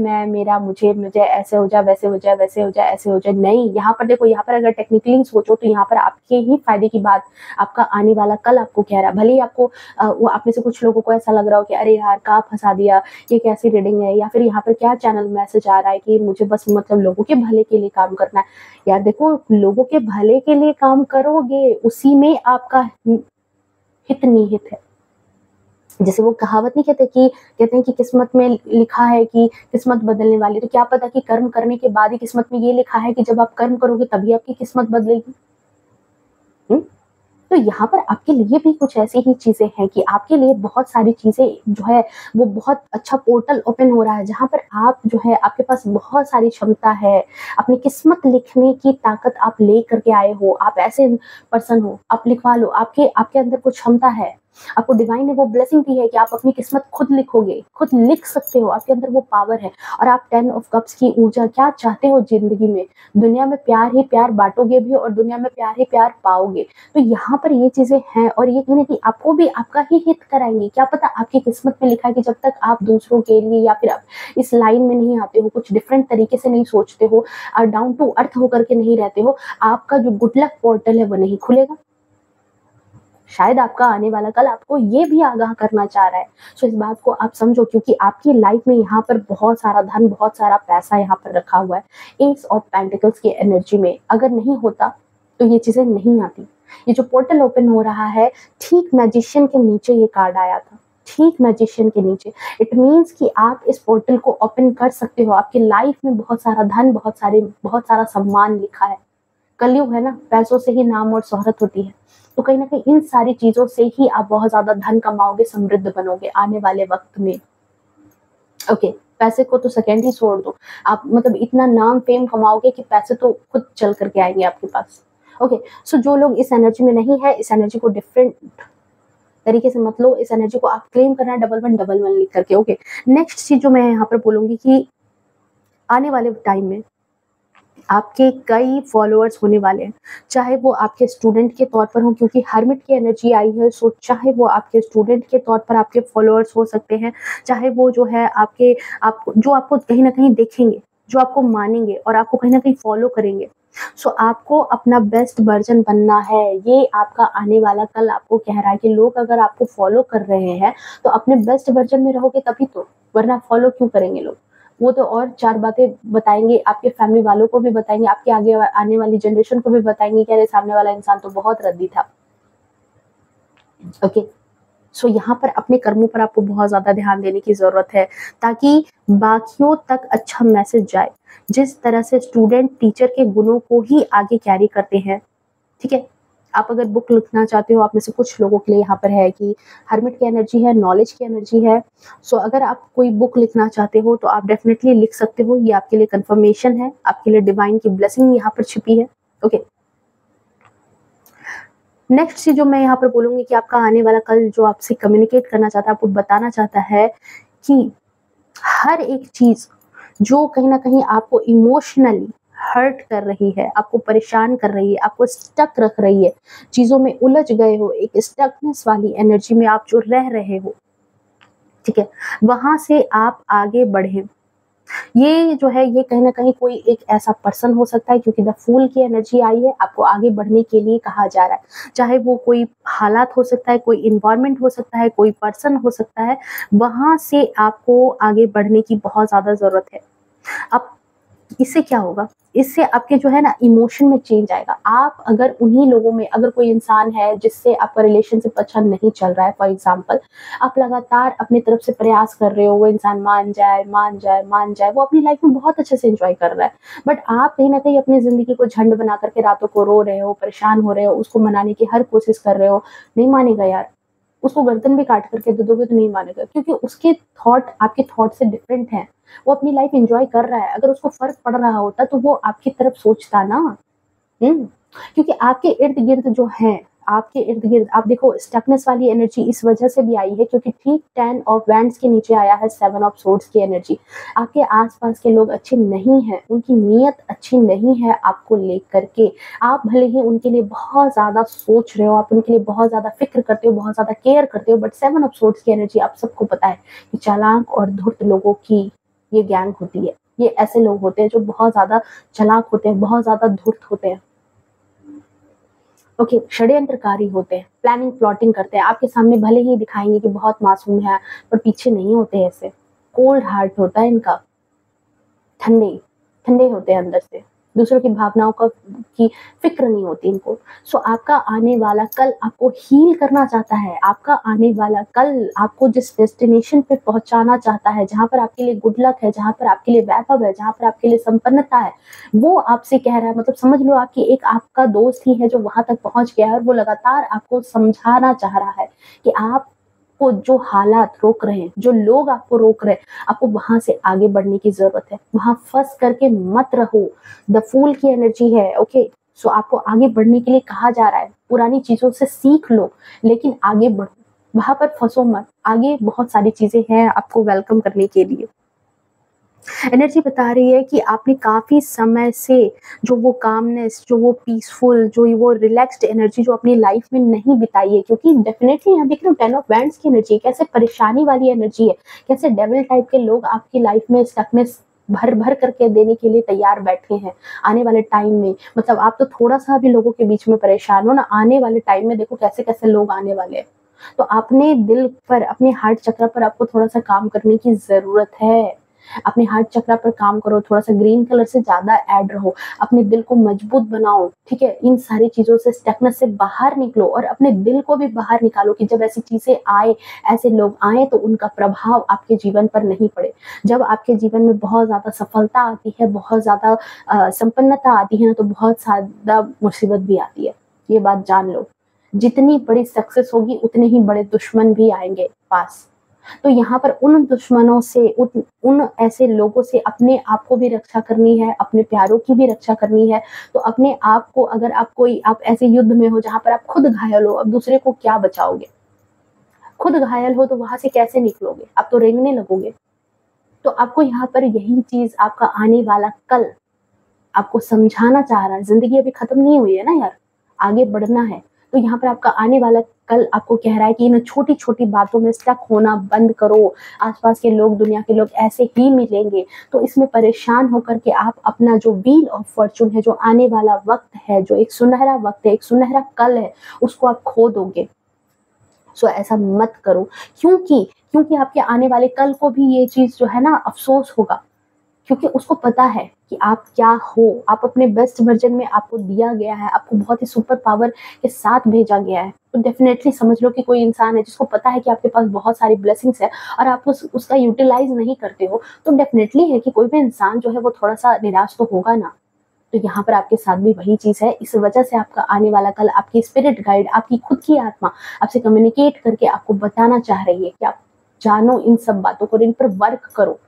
मुझे ऐसे हो जाए, वैसे हो जाए, वैसे हो जाए, ऐसे हो जाए, नहीं। यहाँ पर देखो, यहाँ पर अगर टेक्निकली सोचो तो यहाँ पर आपके ही फायदे की बात आपका आने वाला कल आपको कह रहा है। भले ही आपको वो आप में से कुछ लोगों को ऐसा लग रहा हो कि अरे यार कहाँ फंसा दिया, ये कैसी रीडिंग है, या फिर यहाँ पर क्या चैनल मैसेज आ रहा है कि मुझे बस मतलब लोगों के भले के लिए काम करना है। यार देखो, लोगों के भले के लिए काम करोगे, उसी में आपका हित निहित है। जैसे वो कहावत नहीं कहते हैं कि किस्मत में लिखा है कि किस्मत बदलने वाली, तो क्या पता कि कर्म करने के बाद ही किस्मत में ये लिखा है कि जब आप कर्म करोगे तभी आपकी किस्मत बदलेगी। तो यहाँ पर आपके लिए भी कुछ ऐसी ही चीजें हैं कि आपके लिए बहुत सारी चीजें जो है वो बहुत अच्छा पोर्टल ओपन हो रहा है, जहाँ पर आप जो है, आपके पास बहुत सारी क्षमता है, अपनी किस्मत लिखने की ताकत आप ले करके आए हो। आप ऐसे पर्सन हो, आप लिखवा लो, आपके अंदर कुछ क्षमता है, आपको डिवाइन ने वो ब्लेसिंग दी है कि आप अपनी किस्मत खुद लिखोगे, खुद लिख सकते हो, आपके अंदर वो पावर है। और आप 10 ऑफ कप्स की ऊर्जा क्या चाहते हो ज़िंदगी में? दुनिया में प्यार ही प्यार बाँटोगे भी और दुनिया में प्यार ही प्यार पाओगे। तो यहाँ पर ये चीज़ें हैं और ये कहीं न कहीं आपको भी आपका ही हित कराएँगी। क्या पता आपकी किस्मत में लिखा है कि जब तक आप दूसरों के लिए या फिर आप इस लाइन में नहीं आते हो, कुछ डिफरेंट तरीके से नहीं सोचते हो, डाउन टू अर्थ होकर के नहीं रहते हो, आपका जो गुड लक पोर्टल है वो नहीं खुलेगा। शायद आपका आने वाला कल आपको ये भी आगाह करना चाह रहा है। सो इस बात को आप समझो, क्योंकि आपकी लाइफ में यहाँ पर बहुत सारा धन, बहुत सारा पैसा यहाँ पर रखा हुआ है। एस ऑफ पेंटिकल्स की एनर्जी में अगर नहीं होता तो ये चीज़ें नहीं आती। ये जो पोर्टल ओपन हो रहा है, ठीक मैजिशियन के नीचे ये कार्ड आया था, ठीक मैजिशियन के नीचे। इट मीन्स कि आप इस पोर्टल को ओपन कर सकते हो। आपकी लाइफ में बहुत सारा धन, बहुत सारा सम्मान लिखा है। कलयुग है ना, पैसों से ही नाम और शोहरत होती है। तो कहीं न कहीं इन सारी चीज़ों से ही आप बहुत ज़्यादा धन कमाओगे, समृद्ध बनोगे आने वाले वक़्त में। ओके, पैसे को तो सेकंड ही छोड़ दो। आप मतलब इतना नाम फ़ेम कमाओगे कि पैसे तो खुद चल कर के आएँगे आपके पास। ओके, सो जो लोग इस एनर्जी में नहीं है, इस एनर्जी को डिफरेंट तरीके से मत लो। इस एनर्जी को आप क्लेम करना डबल वन लिख करके। ओके, नेक्स्ट चीज़ जो मैं यहाँ पर बोलूँगी कि आने वाले टाइम में आपके कई फॉलोअर्स होने वाले हैं, चाहे वो आपके स्टूडेंट के तौर पर हो, क्योंकि हर्मिट की एनर्जी आई है। सो चाहे वो आपके स्टूडेंट के तौर पर आपके फॉलोअर्स हो सकते हैं, चाहे वो जो है जो आपको कहीं ना कहीं देखेंगे, जो आपको मानेंगे और आपको कहीं ना कहीं फॉलो करेंगे। सो आपको अपना बेस्ट वर्जन बनना है। ये आपका आने वाला कल आपको कह रहा है कि लोग अगर आपको फॉलो कर रहे हैं तो अपने बेस्ट वर्जन में रहोगे तभी तो, वरना फॉलो क्यों करेंगे लोग? वो तो और 4 बातें बताएँगे, आपके फैमिली वालों को भी बताएँगे, आपके आगे आने वाली जनरेशन को भी बताएँगे कि अरे सामने वाला इंसान तो बहुत रद्दी था। ओके, सो यहाँ पर अपने कर्मों पर आपको बहुत ज़्यादा ध्यान देने की ज़रूरत है, ताकि बाकियों तक अच्छा मैसेज जाए। जिस तरह से स्टूडेंट टीचर के गुणों को ही आगे कैरी करते हैं, ठीक है? आप अगर बुक लिखना चाहते हो, आप में से कुछ लोगों के लिए यहाँ पर है कि हर्मिट की एनर्जी है, नॉलेज की एनर्जी है। सो अगर आप कोई बुक लिखना चाहते हो तो आप डेफिनेटली लिख सकते हो। ये आपके लिए कन्फर्मेशन है, आपके लिए डिवाइन की ब्लेसिंग यहाँ पर छिपी है। ओके, नेक्स्ट चीज़ जो मैं यहाँ पर बोलूँगी कि आपका आने वाला कल जो आपसे कम्युनिकेट करना चाहता है, आपको बताना चाहता है कि हर एक चीज़ जो कहीं न कहीं आपको इमोशनली हर्ट कर रही है, आपको परेशान कर रही है, आपको स्टक रख रही है, चीज़ों में उलझ गए हो, एक स्टकनेस वाली एनर्जी में आप जो रह रहे हो, ठीक है? वहाँ से आप आगे बढ़ें। ये जो है, ये कहीं न कहीं कोई एक ऐसा पर्सन हो सकता है, क्योंकि द फूल की एनर्जी आई है, आपको आगे बढ़ने के लिए कहा जा रहा है। चाहे वो कोई हालात हो सकता है, कोई एनवायरनमेंट हो सकता है, कोई पर्सन हो सकता है, वहाँ से आपको आगे बढ़ने की बहुत ज़्यादा ज़रूरत है। अब इससे क्या होगा? इससे आपके जो है ना इमोशन में चेंज आएगा। आप अगर उन्हीं लोगों में, अगर कोई इंसान है जिससे आपका रिलेशनशिप अच्छा नहीं चल रहा है, फॉर एग्ज़ाम्पल, आप लगातार अपनी तरफ से प्रयास कर रहे हो, वो इंसान मान जाए, मान जाए, मान जाए, वो अपनी लाइफ़ में बहुत अच्छे से एन्जॉय कर रहा है। बट आप कहीं न कहीं अपनी ज़िंदगी को झंड बना कर के रातों को रो रहे हो, परेशान हो रहे हो, उसको मनाने की हर कोशिश कर रहे हो, नहीं मानेगा यार। उसको गर्दन भी काट करके दे दोगे तो नहीं मानेगा, क्योंकि उसके थॉट आपके थॉट से डिफरेंट हैं। वो अपनी लाइफ एन्जॉय कर रहा है, अगर उसको फ़र्क पड़ रहा होता तो वो आपकी तरफ सोचता ना। हुँ? क्योंकि आपके इर्द-गिर्द जो हैं, आपके इर्द-गिर्द आप देखो, स्टकनेस वाली एनर्जी इस वजह से भी आई है क्योंकि ठीक 10 ऑफ वैंड्स के नीचे आया है 7 ऑफ सोर्ड्स की एनर्जी। आपके आस-पास के लोग अच्छे नहीं हैं, उनकी नीयत अच्छी नहीं है आपको लेकर के। आप भले ही उनके लिए बहुत ज़्यादा सोच रहे हो, आप उनके लिए बहुत ज़्यादा फ़िक्र करते हो, बहुत ज़्यादा केयर करते हो, बट 7 ऑफ सोर्ड्स की एनर्जी आप सबको पता है कि चालाक और धूर्त लोगों की ये गैंग होती है। ये ऐसे लोग होते हैं जो बहुत ज़्यादा चालाक होते हैं, बहुत ज़्यादा धूर्त होते हैं। ओके, षड्यंत्रकारी होते हैं, प्लानिंग प्लॉटिंग करते हैं। आपके सामने भले ही दिखाएँगे कि बहुत मासूम है, पर पीछे नहीं होते ऐसे। कोल्ड हार्ट होता है इनका, ठंडे, ठंडे होते हैं अंदर से। दूसरों की भावनाओं की फ़िक्र नहीं होती इनको। सो आपका आने वाला कल आपको हील करना चाहता है। आपका आने वाला कल आपको जिस डेस्टिनेशन पे पहुँचाना चाहता है, जहाँ पर आपके लिए गुड लक है, जहाँ पर आपके लिए वैभव है, जहाँ पर आपके लिए संपन्नता है, वो आपसे कह रहा है, मतलब समझ लो आपकी एक आपका दोस्त ही है जो वहाँ तक पहुँच गया है और वो लगातार आपको समझाना चाह रहा है कि आपको जो हालात रोक रहे हैं, जो लोग आपको रोक रहे हैं, आपको वहाँ से आगे बढ़ने की ज़रूरत है। वहाँ फँस करके मत रहो। द फूल की एनर्जी है, ओके? सो आपको आगे बढ़ने के लिए कहा जा रहा है। पुरानी चीज़ों से सीख लो, लेकिन आगे बढ़ो। वहाँ पर फँसो मत, आगे बहुत सारी चीज़ें हैं आपको वेलकम करने के लिए। एनर्जी बता रही है कि आपने काफ़ी समय से जो वो कामनेस, जो वो पीसफुल, जो वो रिलैक्स्ड एनर्जी जो अपनी लाइफ में नहीं बिताई है, क्योंकि डेफ़िनेटली यहाँ देख रहे हो 10 ऑफ वैंड्स की एनर्जी है, कैसे परेशानी वाली एनर्जी है, कैसे डेविल टाइप के लोग आपकी लाइफ में स्टकनेस भर-भर करके देने के लिए तैयार बैठे हैं, आने वाले टाइम में। मतलब आप तो थोड़ा-सा भी लोगों के बीच में परेशान हो ना, आने वाले टाइम में देखो कैसे-कैसे लोग आने वाले हैं। तो अपने दिल पर, अपने हार्ट चक्र पर आपको थोड़ा-सा काम करने की ज़रूरत है। अपने हार्ट चक्र पर काम करो, थोड़ा-सा ग्रीन कलर से ज़्यादा ऐड रहो, अपने दिल को मजबूत बनाओ, ठीक है? इन सारी चीज़ों से, स्टकनेस से बाहर निकलो और अपने दिल को भी बाहर निकालो कि जब ऐसी चीज़ें आए, ऐसे लोग आएँ तो उनका प्रभाव आपके जीवन पर नहीं पड़े। जब आपके जीवन में बहुत ज़्यादा सफलता आती है, बहुत ज़्यादा संपन्नता आती है ना, तो बहुत ज़्यादा मुसीबत भी आती है। ये बात जान लो। जितनी बड़ी सक्सेस होगी, उतने ही बड़े दुश्मन भी आएँगे पास। तो यहाँ पर उन दुश्मनों से, उन ऐसे लोगों से अपने आप को भी रक्षा करनी है, अपने प्यारों की भी रक्षा करनी है। तो अपने आप को, अगर आप ऐसे युद्ध में हो जहाँ पर आप खुद घायल हो, अब दूसरे को क्या बचाओगे? खुद घायल हो तो वहाँ से कैसे निकलोगे? आप तो रेंगने लगोगे। तो आपको यहाँ पर यही चीज़, आपका आने वाला कल आपको समझाना चाह रहा है। ज़िंदगी अभी खत्म नहीं हुई है ना यार, आगे बढ़ना है। तो यहाँ पर आपका आने वाला कल आपको कह रहा है कि इन छोटी-छोटी बातों में स्टक होना बंद करो। आस-पास के लोग, दुनिया के लोग ऐसे ही मिलेंगे, तो इसमें परेशान होकर के आप अपना जो व्हील ऑफ फॉर्च्यून है, जो आने वाला वक़्त है, जो एक सुनहरा वक़्त है, एक सुनहरा कल है, उसको आप खो दोगे। सो ऐसा मत करो, क्योंकि आपके आने वाले कल को भी ये चीज़ जो है ना अफ़सोस होगा। क्योंकि उसको पता है कि आप क्या हो, आप अपने बेस्ट वर्ज़न में, आपको दिया गया है, आपको बहुत ही सुपर पावर के साथ भेजा गया है। तो डेफ़िनेटली समझ लो कि कोई इंसान है जिसको पता है कि आपके पास बहुत सारी ब्लेसिंग्स है और आप उसका यूटिलाइज़ नहीं करते हो, तो डेफ़िनेटली है कि कोई भी इंसान जो है वो थोड़ा-सा निराश तो होगा ना। तो यहाँ पर आपके साथ भी वही चीज़ है, इस वजह से आपका आने वाला कल, आपकी स्पिरिट गाइड, आपकी खुद की आत्मा आपसे कम्युनिकेट करके आपको बताना चाह रही है कि आप जानो इन सब बातों को और इन पर वर्क करो।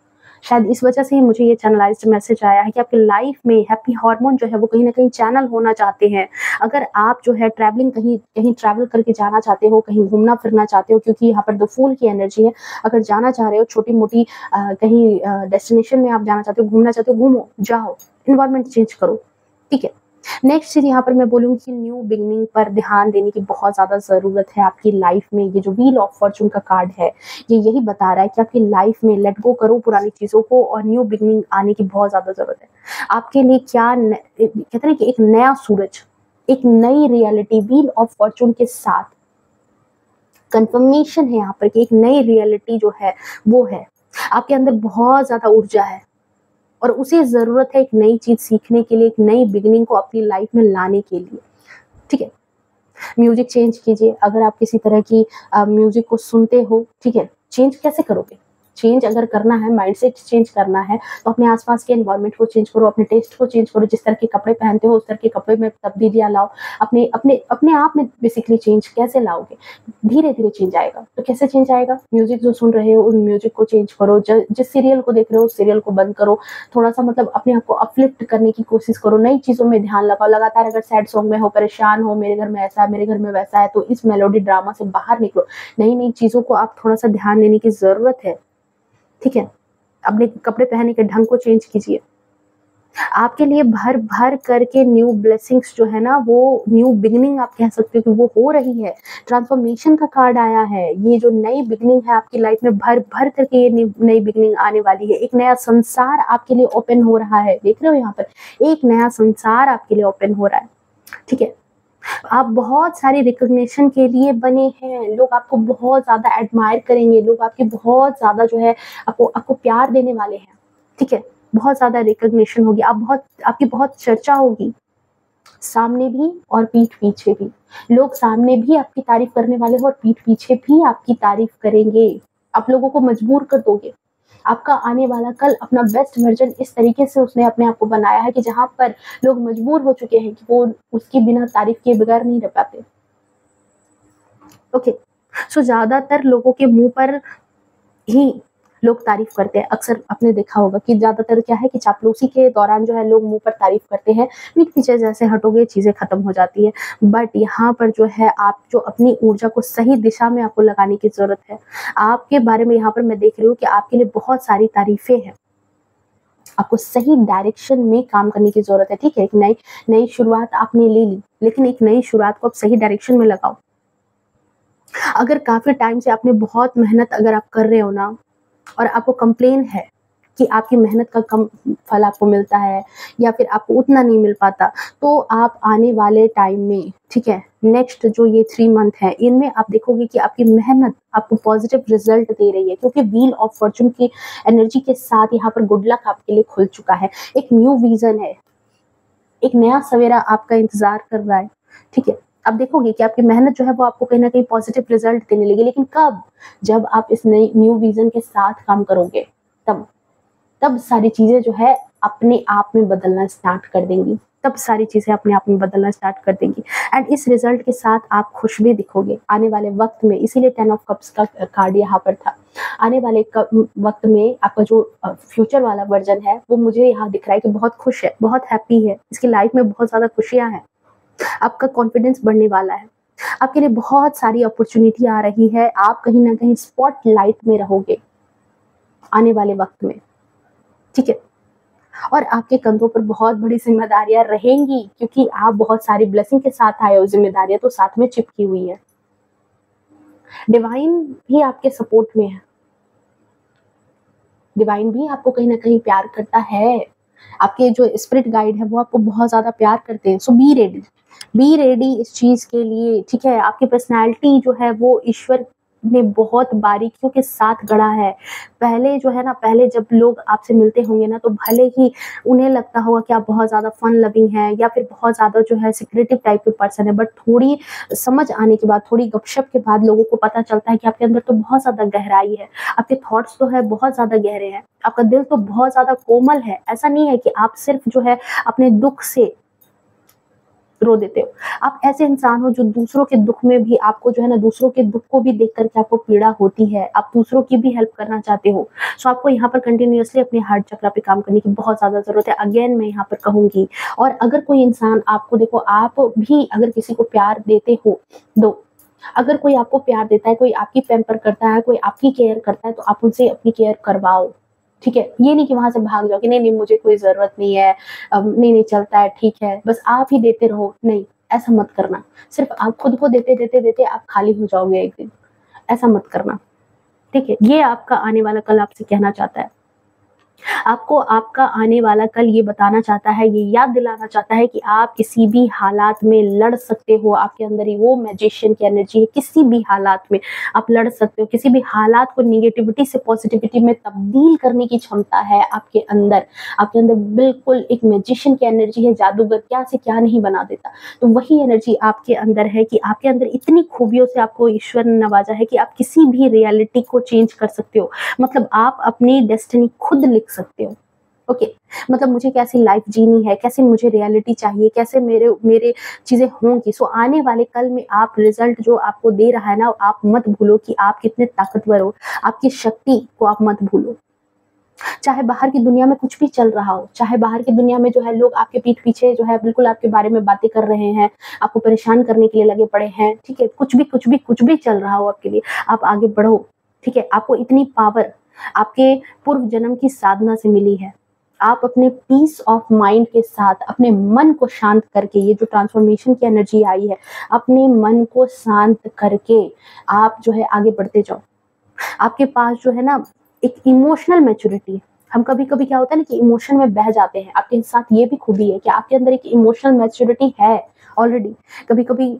शायद इस वजह से ही मुझे ये चैनलाइज़्ड मैसेज आया है कि आपकी लाइफ में हैप्पी हार्मोन जो है वो कहीं न कहीं चैनल होना चाहते हैं। अगर आप जो है ट्रैवलिंग, कहीं कहीं ट्रैवल करके जाना चाहते हो, कहीं घूमना-फिरना चाहते हो, क्योंकि यहाँ पर द फूल की एनर्जी है। अगर जाना चाह रहे हो छोटी-मोटी कहीं डेस्टिनेशन में आप जाना चाहते हो, घूमना चाहते हो, घूमो, जाओ, एनवायरनमेंट चेंज करो, ठीक है। नेक्स्ट चीज़ यहाँ पर मैं बोलूँगी कि न्यू बिगिनिंग पर ध्यान देने की बहुत ज़्यादा ज़रूरत है आपकी लाइफ में। ये जो व्हील ऑफ फॉर्च्यून का कार्ड है, ये यही बता रहा है कि आपकी लाइफ में लेट गो करो पुरानी चीज़ों को और न्यू बिगिनिंग आने की बहुत ज़्यादा ज़रूरत है। आपके लिए क्या कहते हैं ना कि एक नया सूरज, एक नई रियलिटी व्हील ऑफ फॉर्च्यून के साथ कन्फर्मेशन है यहाँ पर कि एक नई रियलिटी जो है वो है। आपके अंदर बहुत ज़्यादा ऊर्जा है और उसे ज़रूरत है एक नई चीज़ सीखने के लिए, एक नई बिगिनिंग को अपनी लाइफ में लाने के लिए, ठीक है? म्यूज़िक चेंज कीजिए, अगर आप किसी तरह की म्यूज़िक को सुनते हो, ठीक है? चेंज कैसे करोगे? चेंज अगर करना है, माइंडसेट चेंज करना है, तो अपने आस-पास के एनवायरनमेंट को चेंज करो, अपने टेस्ट को चेंज करो, जिस तरह के कपड़े पहनते हो, उस तरह के कपड़े में तब्दीलियाँ लाओ। अपने अपने अपने आप में बेसिकली चेंज कैसे लाओगे? धीरे-धीरे चेंज आएगा। तो कैसे चेंज आएगा? म्यूज़िक जो सुन रहे हो, उन म्यूज़िक को चेंज करो, जिस सीरियल को देख रहे हो, उस सीरियल को बंद करो। थोड़ा-सा मतलब अपने आप को अपलिफ्ट करने की कोशिश करो, नई चीज़ों में ध्यान लगाओ। लगातार अगर सैड सॉन्ग में हो, परेशान हो, मेरे घर में ऐसा है, मेरे घर में वैसा है, तो इस मेलोडी ड्रामा से बाहर निकलो। नई-नई चीज़ों को आप थोड़ा-सा ध्यान देने की ज़रूरत है, ठीक है? अपने कपड़े पहनने के ढंग को चेंज कीजिए। आपके लिए भर-भर करके न्यू ब्लेसिंग्स जो है ना, वो न्यू बिगिनिंग आप कह सकते हो कि वो हो रही है। ट्रांसफॉर्मेशन का कार्ड आया है। ये जो नई बिगिनिंग है आपकी लाइफ में, भर-भर करके ये नई बिगिनिंग आने वाली है। एक नया संसार आपके लिए ओपन हो रहा है। देख रहे हो यहाँ पर? एक नया संसार आपके लिए ओपन हो रहा है, ठीक है? आप बहुत सारी रिकॉग्निशन के लिए बने हैं। लोग आपको बहुत ज़्यादा एडमायर करेंगे। लोग आपकी बहुत ज़्यादा जो है आपको आपको प्यार देने वाले हैं, ठीक है? बहुत ज़्यादा रिकॉग्निशन होगी, आपकी बहुत चर्चा होगी, सामने भी और पीठ पीछे भी। लोग सामने भी आपकी तारीफ़ करने वाले हैं और पीठ पीछे भी आपकी तारीफ़ करेंगे। आप लोगों को मजबूर कर दोगे। आपका आने वाला कल अपना बेस्ट वर्ज़न इस तरीके से उसने अपने आप को बनाया है कि जहाँ पर लोग मजबूर हो चुके हैं कि वो उसकी बिना तारीफ़ किए बगैर नहीं रह पाते। ओके, सो ज़्यादातर लोगों के मुँह पर ही लोग तारीफ करते हैं। अक्सर आपने देखा होगा कि ज़्यादातर क्या है कि चापलूसी के दौरान जो है लोग मुँह पर तारीफ करते हैं, पीठ पीछे जैसे हटोगे चीज़ें खत्म हो जाती है। बट यहाँ पर जो है आप जो अपनी ऊर्जा को सही दिशा में आपको लगाने की ज़रूरत है। आपके बारे में यहाँ पर मैं देख रही हूँ कि आपके लिए बहुत सारी तारीफ़ें हैं। आपको सही डायरेक्शन में काम करने की ज़रूरत है, ठीक है? एक नई नई शुरुआत आपने ले ली, लेकिन एक नई शुरुआत को आप सही डायरेक्शन में लगाओ। अगर काफ़ी टाइम से आपने बहुत मेहनत अगर आप कर रहे हो ना और आपको कंप्लेन है कि आपकी मेहनत का कम फल आपको मिलता है या फिर आपको उतना नहीं मिल पाता, तो आप आने वाले टाइम में, ठीक है, नेक्स्ट जो ये 3 मंथ है, इनमें आप देखोगे कि आपकी मेहनत आपको पॉजिटिव रिजल्ट दे रही है, क्योंकि व्हील ऑफ फॉर्च्यून की एनर्जी के साथ यहाँ पर गुड लक आपके लिए खुल चुका है। एक न्यू विजन है, एक नया सवेरा आपका इंतजार कर रहा है, ठीक है। आप देखोगे कि आपकी मेहनत जो है वो आपको कहीं न कहीं पॉजिटिव रिजल्ट देने लगी, लेकिन कब? जब आप इस नई न्यू विजन के साथ काम करोगे, तब। तब सारी चीज़ें जो है अपने आप में बदलना स्टार्ट कर देंगी, तब सारी चीज़ें अपने आप में बदलना स्टार्ट कर देंगी एंड इस रिजल्ट के साथ आप खुश भी दिखोगे आने वाले वक़्त में। इसीलिए 10 ऑफ कप्स का कार्ड यहाँ पर था। आने वाले वक़्त में आपका जो फ्यूचर वाला वर्ज़न है, वो मुझे यहाँ दिख रहा है कि बहुत खुश है, बहुत हैप्पी है, इसकी लाइफ़ में बहुत ज़्यादा खुशियाँ हैं। आपका कॉन्फिडेंस बढ़ने वाला है। आपके लिए बहुत सारी अपॉर्च्युनिटी आ रही है, आप कहीं न कहीं स्पॉटलाइट में रहोगे आने वाले वक़्त में, ठीक है? और आपके कंधों पर बहुत बड़ी ज़िम्मेदारियाँ रहेंगी, क्योंकि आप बहुत सारी ब्लेसिंग के साथ आए हो, ज़िम्मेदारियाँ तो साथ में चिपकी हुई है। डिवाइन भी आपके सपोर्ट में है। डिवाइन भी आपको कहीं न कहीं प्यार करता है। आपके जो स्पिरिट गाइड है वो आपको बहुत ज़्यादा प्यार करते हैं। सो बी रेडी इस चीज़ के लिए, ठीक है? आपकी पर्सनैलिटी जो है वो ईश्वर ने बहुत बारीकियों के साथ गढ़ा है। पहले जो है ना, पहले जब लोग आपसे मिलते होंगे ना, तो भले ही उन्हें लगता होगा कि आप बहुत ज़्यादा फन लविंग हैं या फिर बहुत ज़्यादा जो है सिक्रेटिव टाइप के पर्सन है, बट थोड़ी समझ आने के बाद, थोड़ी गपशप के बाद लोगों को पता चलता है कि आपके अंदर तो बहुत ज़्यादा गहराई है। आपके थॉट्स तो है बहुत ज़्यादा गहरे हैं। आपका दिल तो बहुत ज़्यादा कोमल है। ऐसा नहीं है कि आप सिर्फ़ जो है अपने दुःख से रो देते हो। आप ऐसे इंसान हो जो दूसरों के दुःख में भी आपको जो है ना, दूसरों के दुःख को भी देख कर के आपको पीड़ा होती है। आप दूसरों की भी हेल्प करना चाहते हो। सो आपको यहाँ पर कंटिन्यूअसली अपने हार्ट चक्रा पे काम करने की बहुत ज़्यादा ज़रूरत है। अगेन मैं यहाँ पर कहूँगी, और अगर कोई इंसान आपको, देखो, आप भी अगर किसी को प्यार देते हो, दो। अगर कोई आपको प्यार देता है, कोई आपकी पैम्पर करता है, कोई आपकी केयर करता है, तो आप उनसे अपनी केयर करवाओ, ठीक है? ये नहीं कि वहाँ से भाग जाओ कि नहीं, नहीं मुझे कोई ज़रूरत नहीं है, नहीं, नहीं चलता है, ठीक है, बस आप ही देते रहो। नहीं, ऐसा मत करना। सिर्फ़ आप खुद को देते आप खाली हो जाओगे एक दिन। ऐसा मत करना, ठीक है? ये आपका आने वाला कल आपसे कहना चाहता है। आपको आपका आने वाला कल ये बताना चाहता है, ये याद दिलाना चाहता है कि आप किसी भी हालात में लड़ सकते हो। आपके अंदर ही वो मैजिशियन की एनर्जी है, किसी भी हालात में आप लड़ सकते हो। किसी भी हालात को नेगेटिविटी से पॉजिटिविटी में तब्दील करने की क्षमता है आपके अंदर। आपके अंदर बिल्कुल एक मैजिशियन की एनर्जी है, जादूगर क्या से क्या नहीं बना देता। तो वही एनर्जी आपके अंदर है कि आपके अंदर इतनी खूबियों से आपको ईश्वर ने नवाजा है कि आप किसी भी रियलिटी को चेंज कर सकते हो। मतलब आप अपनी डेस्टिनी खुद लिख सकते हो। ओके, मतलब मुझे कैसी लाइफ जीनी है, कैसे मुझे रियलिटी चाहिए, कैसे मेरे मेरे चीज़ें होंगी। सो आने वाले कल में आप रिजल्ट जो आपको दे रहा है ना, आप मत भूलो कि आप कितने ताकतवर हो। आपकी शक्ति को आप मत भूलो। चाहे बाहर की दुनिया में कुछ भी चल रहा हो, चाहे बाहर की दुनिया में जो है लोग आपके पीठ पीछे जो है बिल्कुल आपके बारे में बातें कर रहे हैं, आपको परेशान करने के लिए लगे पड़े हैं, ठीक है? कुछ भी चल रहा हो आपके लिए, आप आगे बढ़ो, ठीक है? आपको इतनी पावर आपके पूर्व जन्म की साधना से मिली है। आप अपने पीस ऑफ माइंड के साथ अपने मन को शांत करके, ये जो ट्रांसफॉर्मेशन की एनर्जी आई है, अपने मन को शांत करके आप जो है आगे बढ़ते जाओ। आपके पास जो है ना एक इमोशनल मैच्योरिटी, हम कभी-कभी क्या होता है ना कि इमोशन में बह जाते हैं। आपके साथ ये भी खूबी है कि आपके अंदर एक इमोशनल मैच्योरिटी है ऑलरेडी। कभी-कभी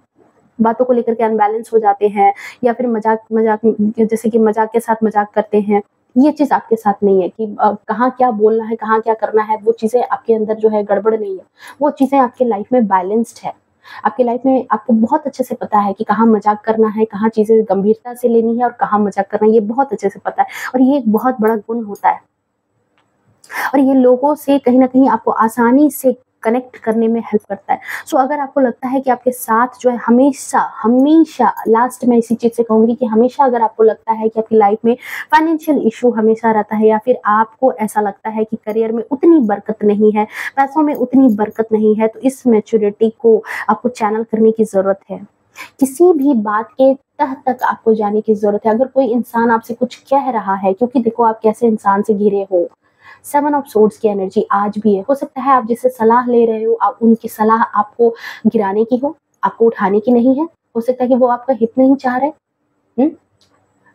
बातों को लेकर के अनबैलेंस हो जाते हैं या फिर मज़ाक जैसे कि मज़ाक के साथ मज़ाक करते हैं। ये चीज़ आपके साथ नहीं है कि कहाँ क्या बोलना है, कहाँ क्या करना है, वो चीज़ें आपके अंदर जो है गड़बड़ नहीं है। वो चीज़ें आपकी लाइफ में बैलेंस्ड है। आपकी लाइफ में आपको बहुत अच्छे से पता है कि कहाँ मज़ाक करना है, कहाँ चीज़ें गंभीरता से लेनी है और कहाँ मज़ाक करना है, ये बहुत अच्छे से पता है और ये एक बहुत बड़ा गुण होता है। और ये लोगों से कहीं न कहीं आपको आसानी से कनेक्ट करने में हेल्प करता है। सो अगर आपको लगता है कि आपके साथ जो है हमेशा हमेशा लास्ट में इसी चीज़ से कहूँगी कि हमेशा अगर आपको लगता है कि आपकी लाइफ में फाइनेंशियल इशू हमेशा रहता है, या फिर आपको ऐसा लगता है कि करियर में उतनी बरकत नहीं है, पैसों में उतनी बरकत नहीं है, तो इस मैच्योरिटी को आपको चैनल करने की ज़रूरत है। किसी भी बात के तह तक आपको जाने की ज़रूरत है। अगर कोई इंसान आपसे कुछ कह रहा है, क्योंकि देखो आप कैसे इंसान से घिरे हो, 7 ऑफ सोर्ड्स की एनर्जी आज भी है। हो सकता है आप जिससे सलाह ले रहे हो, आप उनकी सलाह आपको गिराने की हो, आपको उठाने की नहीं है। हो सकता है कि वो आपका हित नहीं चाह रहे।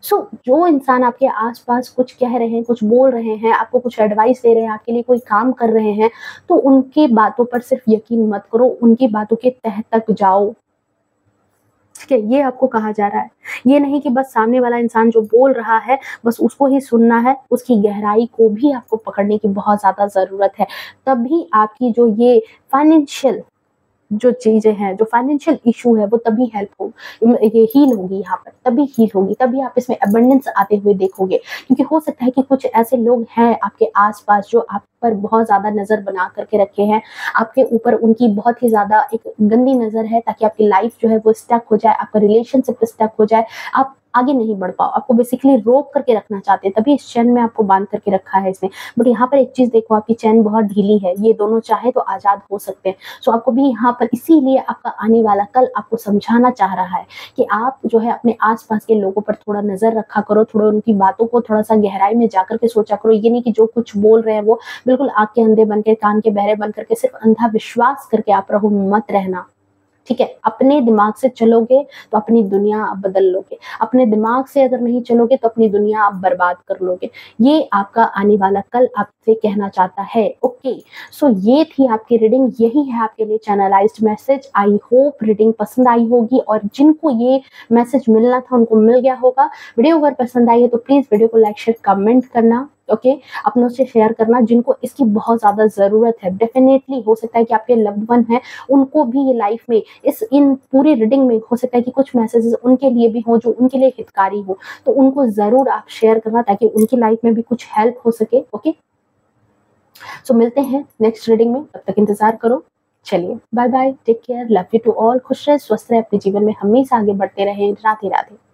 सो जो इंसान आपके आस-पास कुछ कह रहे हैं, कुछ बोल रहे हैं, आपको कुछ एडवाइस दे रहे हैं, आपके लिए कोई काम कर रहे हैं, तो उनकी बातों पर सिर्फ यकीन मत करो, उनकी बातों के तह तक जाओ। ठीक है, ये आपको कहा जा रहा है। ये नहीं कि बस सामने वाला इंसान जो बोल रहा है, बस उसको ही सुनना है, उसकी गहराई को भी आपको पकड़ने की बहुत ज़्यादा ज़रूरत है। तभी आपकी जो ये फाइनेंशियल जो चीज़ें हैं, जो फाइनेंशियल इश्यू है, वो तभी हेल्प हो ये हील होगी यहाँ पर, तभी हील होगी, तभी आप इसमें अबंडेंस आते हुए देखोगे। क्योंकि हो सकता है कि कुछ ऐसे लोग हैं आपके आस-पास जो आप पर बहुत ज़्यादा नज़र बना कर के रखे हैं, आपके ऊपर उनकी बहुत ही ज़्यादा एक गंदी नज़र है, ताकि आपकी लाइफ़ जो है वो स्टक हो जाए, आपका रिलेशनशिप स्टक हो जाए, आप आगे नहीं बढ़ पाओ। आपको बेसिकली रोक करके रखना चाहते हैं, तभी इस चैन में आपको बाँध करके रखा है इसने। बट यहाँ पर एक चीज़ देखो, आपकी चैन बहुत ढीली है, ये दोनों चाहें तो आज़ाद हो सकते हैं। सो आपको भी यहाँ पर इसीलिए आपका आने वाला कल आपको समझाना चाह रहा है कि आप जो है अपने आस-पास के लोगों पर थोड़ा नज़र रखा करो, थोड़ा उनकी बातों को थोड़ा-सा गहराई में जाकर के सोचा करो। ये नहीं कि जो कुछ बोल रहे हैं वो बिल्कुल आँख के अंधे बन के, कान के बहरे बन करके सिर्फ़ अंधा विश्वास करके आप रहो, मत रहना। ठीक है? अपने दिमाग से चलोगे तो अपनी दुनिया आप बदल लोगे। अपने दिमाग से अगर नहीं चलोगे तो अपनी दुनिया आप बर्बाद कर लोगे। ये आपका आने वाला कल आपसे कहना चाहता है। ओके, सो ये थी आपकी रीडिंग, यही है आपके लिए चैनलाइज़्ड मैसेज। आई होप रीडिंग पसंद आई होगी, और जिनको ये मैसेज मिलना था उनको मिल गया होगा। वीडियो अगर पसंद आई है तो प्लीज़ वीडियो को लाइक, शेयर, कमेंट करना। ओके, अपनों से शेयर करना जिनको इसकी बहुत ज़्यादा ज़रूरत है। डेफ़िनेटली हो सकता है कि आपके लव्ड वन हैं, उनको भी ये लाइफ़ में इन पूरी रीडिंग में हो सकता है कि कुछ मैसेजेस उनके लिए भी हों जो उनके लिए हितकारी हो, तो उनको ज़रूर आप शेयर करना, ताकि उनकी लाइफ़ में भी कुछ हेल्प हो सके। ओके, सो मिलते हैं नेक्स्ट रीडिंग में, तब तक इंतज़ार करो। चलिए, bye bye, take care, love you to all. खुश रहे, स्वस्थ रहे, अपने जीवन में हमेशा आगे बढ़ते रहें। राधे राधे।